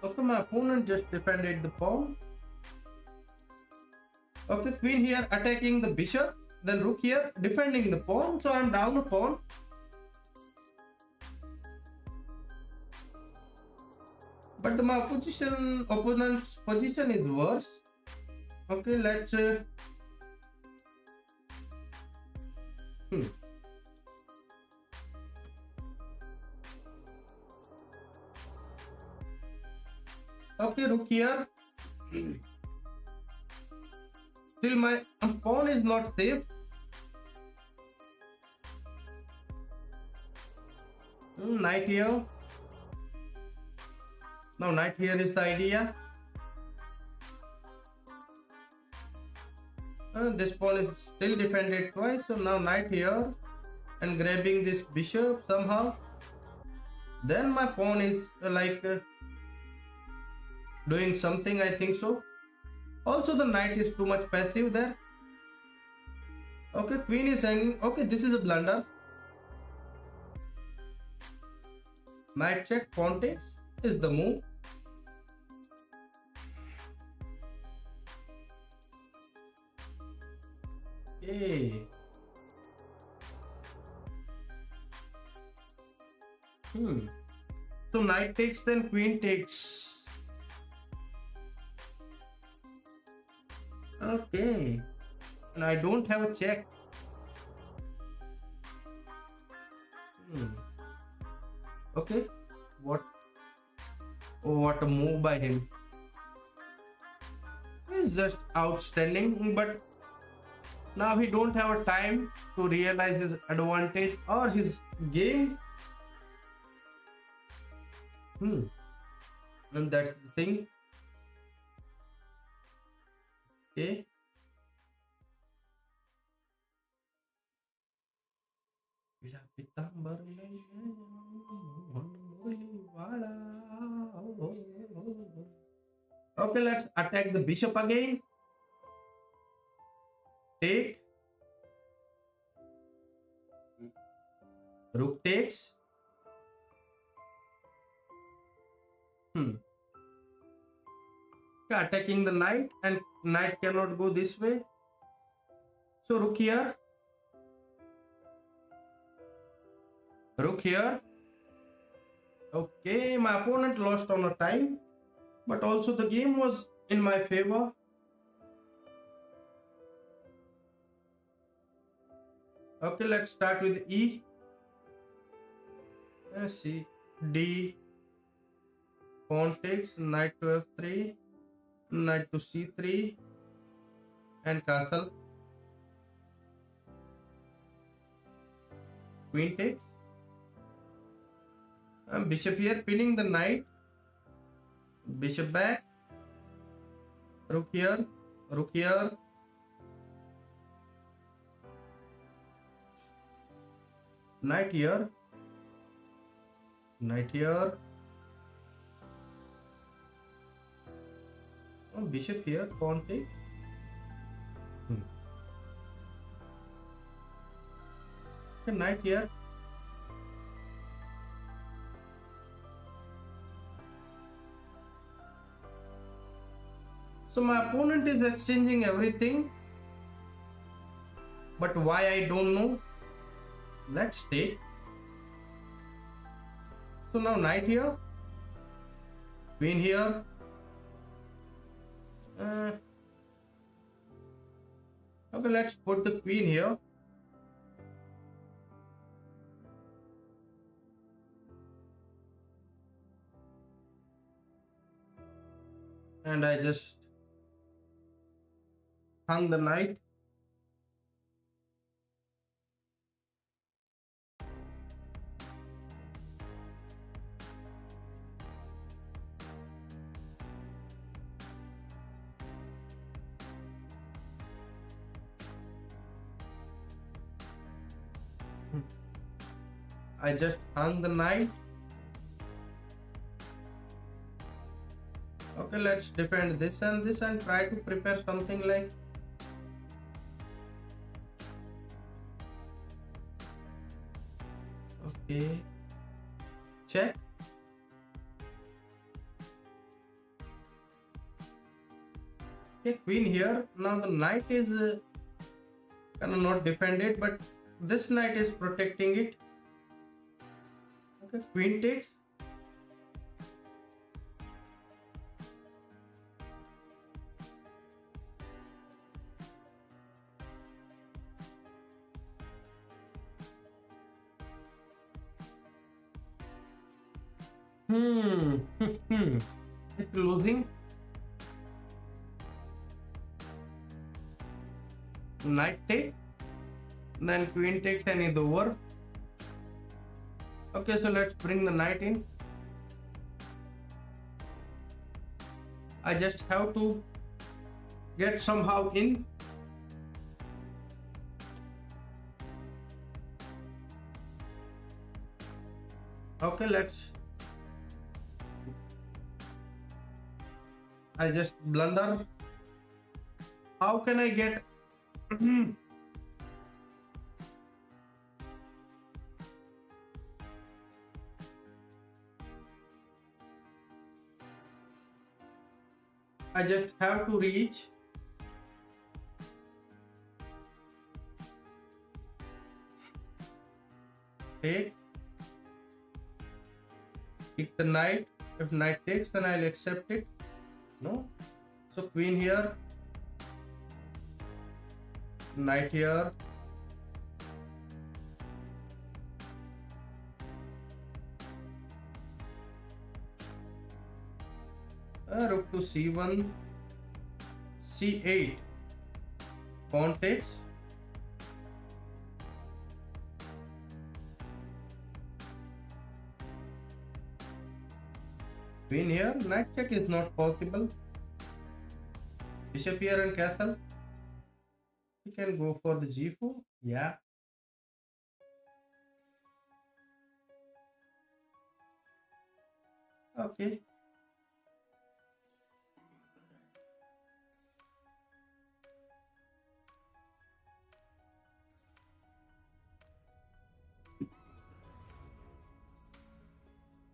S1: Okay, my opponent just defended the pawn. Okay, queen here attacking the bishop. Then rook here defending the pawn. So I'm down a pawn. But my opponent's position is worse. Okay, let's Okay, rook here. Still my pawn is not safe. Knight here. Now knight here is the idea. This pawn is still defended twice, so now knight here and grabbing this bishop somehow. Then my pawn is doing something, I think so. Also the knight is too much passive there. Okay, queen is hanging. Okay, this is a blunder. Knight check, pawn takes is the move. Okay. So knight takes, then queen takes. Okay. And I don't have a check. Okay. What a move by him. It's just outstanding, but now he don't have a time to realize his advantage or his game. And that's the thing. Okay. Okay, let's attack the bishop again. Take. Rook takes. Attacking the knight, and knight cannot go this way. So rook here. Rook here. Okay, my opponent lost on a time, but also the game was in my favor. Okay, let's start with E. Let's see. D. Pawn takes, knight to F3, knight to C3, and castle. Queen takes. And bishop here, pinning the knight. Bishop back. Rook here. Rook here. Knight here. Knight here. Bishop here, pawn take. Okay, knight here. So my opponent is exchanging everything, but why I don't know. Let's take. So now knight here, queen here. Okay, let's put the queen here. And I just hung the knight. I just hung the knight. Okay, let's defend this and try to prepare something like okay, check. Okay, queen here. Now the knight is kind of not defended, but this knight is protecting it. Okay, queen takes. It's losing. Knight takes, then queen takes and is over. Okay, so let's bring the knight in. I just have to get somehow in. Okay, let's. I just blunder. How can I get? I just have to reach. Take. Pick the knight. If knight takes, then I'll accept it. No. So queen here. Knight here. Rook to c1, c8. Pawn takes. Queen here. Knight check is not possible. Bishop here and castle. We can go for the g4. Yeah. Okay.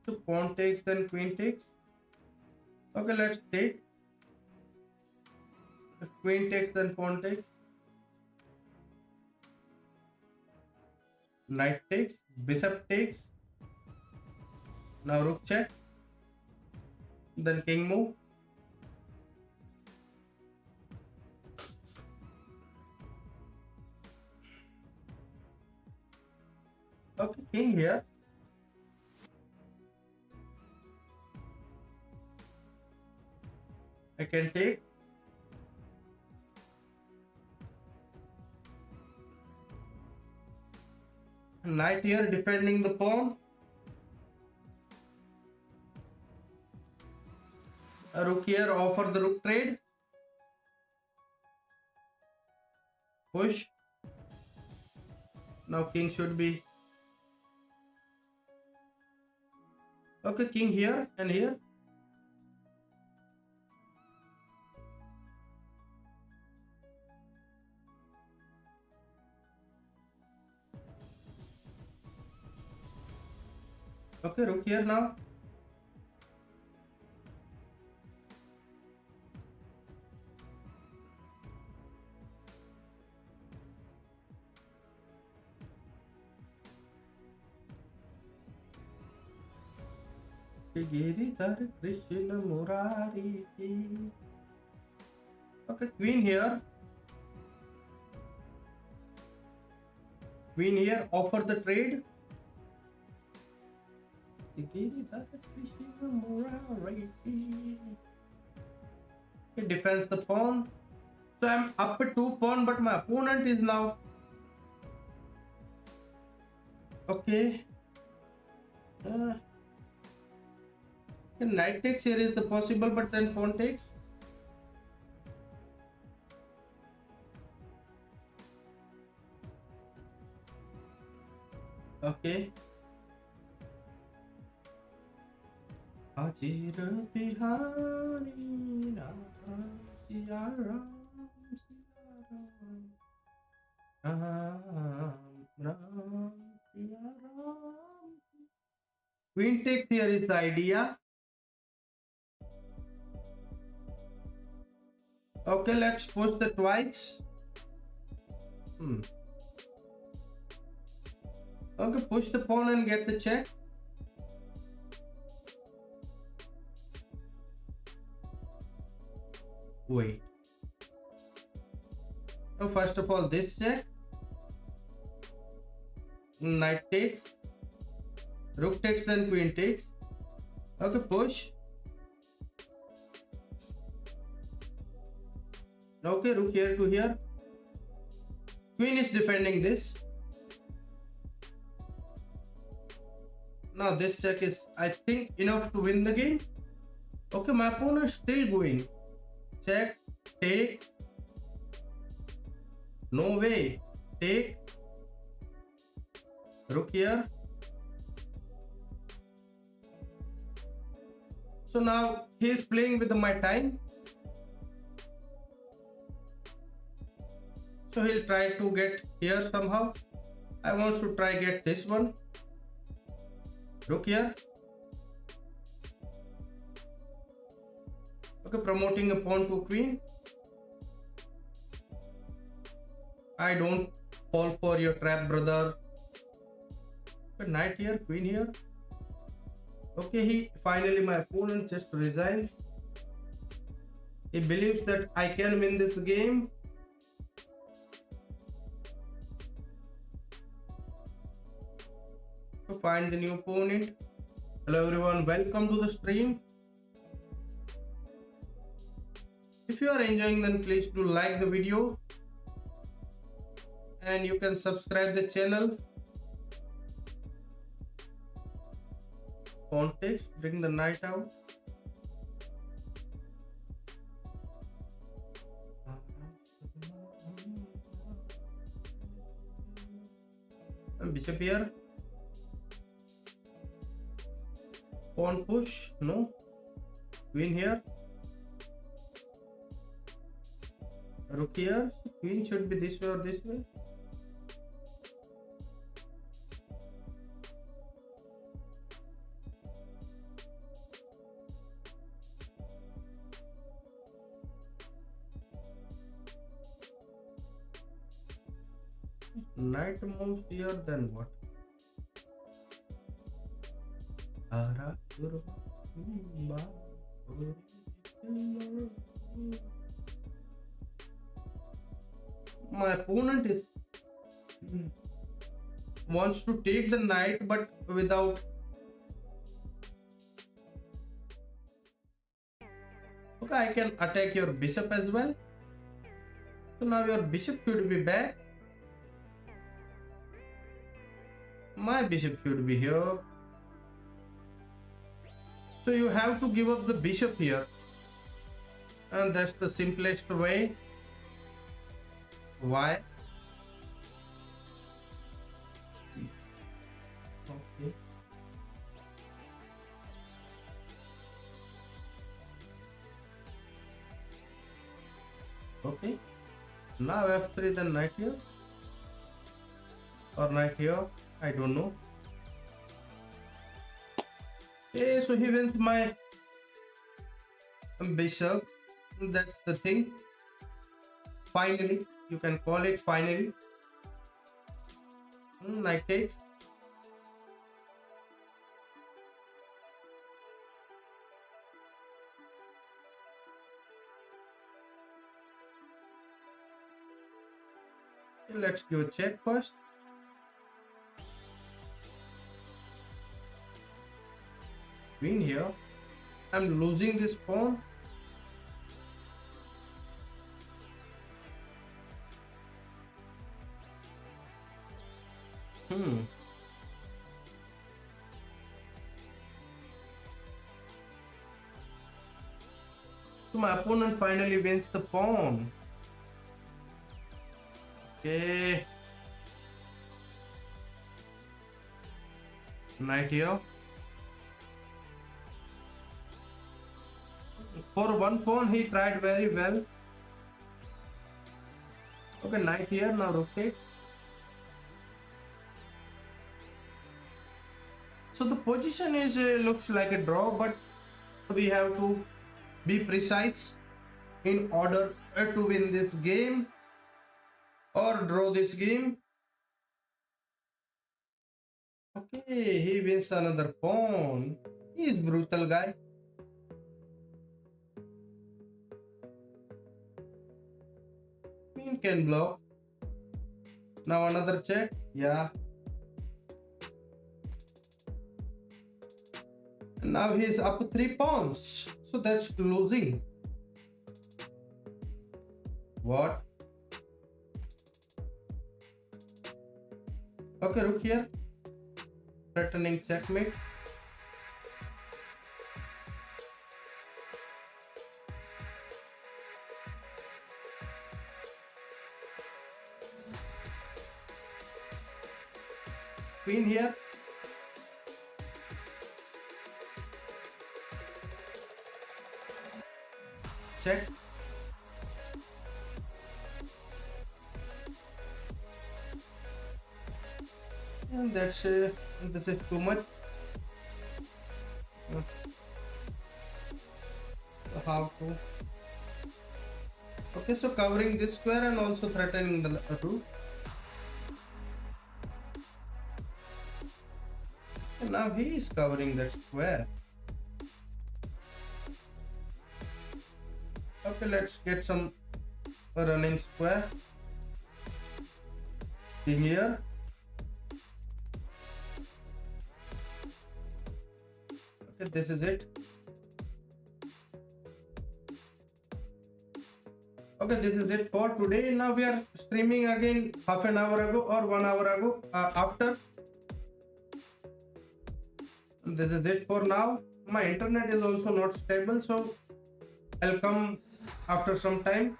S1: So pawn takes, then queen takes. Okay, let's take. If queen takes, then pawn takes. Knight takes, bishop takes. Now rook check. Then king move. Okay, king here. I can take. Knight here defending the pawn. A rook here, offer the rook trade. Push. Now king should be. Okay, king here and here. Okay, rook here now. Giridhar Krishna Murari. Okay, queen here. Queen here, offer the trade. Giridhar Krishna Murari. He defends the pawn. So I'm up a 2 pawn, but my opponent is now. Okay. Knight takes here is the possible, but then pawn takes. Okay. Ajir Bihari Ram Siya Ram Ram Siya Ram. Queen takes here is the idea. Okay, let's push the twice. Okay, push the pawn and get the check. Wait. So first of all, this check. Knight takes. Rook takes, then queen takes. Okay, push. Okay, rook here to here. Queen is defending this. Now this check is, I think, enough to win the game. Okay, my opponent is still going. Check, take. No way. Take. Rook here. So now he is playing with my time. So he'll try to get here somehow. I want to try get this one. Rook here. Okay, promoting a pawn to queen. I don't fall for your trap, brother. Okay, knight here, queen here. Okay, finally my opponent just resigns. He believes that I can win this game. To find the new opponent. Hello everyone, welcome to the stream. If you are enjoying, then please do like the video and you can subscribe the channel. Pawn takes, bring the knight out. And bishop here. Pawn push, no. Queen here. Rook here. Queen should be this way or this way. Knight moves here, then what? My opponent is wants to take the knight, but without. Okay, I can attack your bishop as well. So now your bishop should be back. My bishop should be here. So you have to give up the bishop here. And that's the simplest way. Why? Okay. Okay. Now f3, then knight here. Or knight here. I don't know. Okay, so he wins my bishop. That's the thing. Finally, you can call it finally. Knight takes. Let's give a check first. Queen here. I'm losing this pawn. So my opponent finally wins the pawn. Okay. Knight here. For one pawn, he tried very well. Okay, knight here, now rotate. So the position is looks like a draw, but we have to be precise in order to win this game or draw this game. Okay, he wins another pawn. He is brutal guy. Queen can block. Now another check. Yeah. And now he is up 3 pawns. So that's losing. What? Okay, rook here. Threatening checkmate. Queen here. Check. And that's this is too much. How to? Okay, so covering this square and also threatening the rook. And now he is covering that square. Okay, let's get some running square. King here. Okay, this is it. Okay, this is it for today. Now we are streaming again half an hour ago or 1 hour ago after. This is it for now. My internet is also not stable, so I'll come after some time.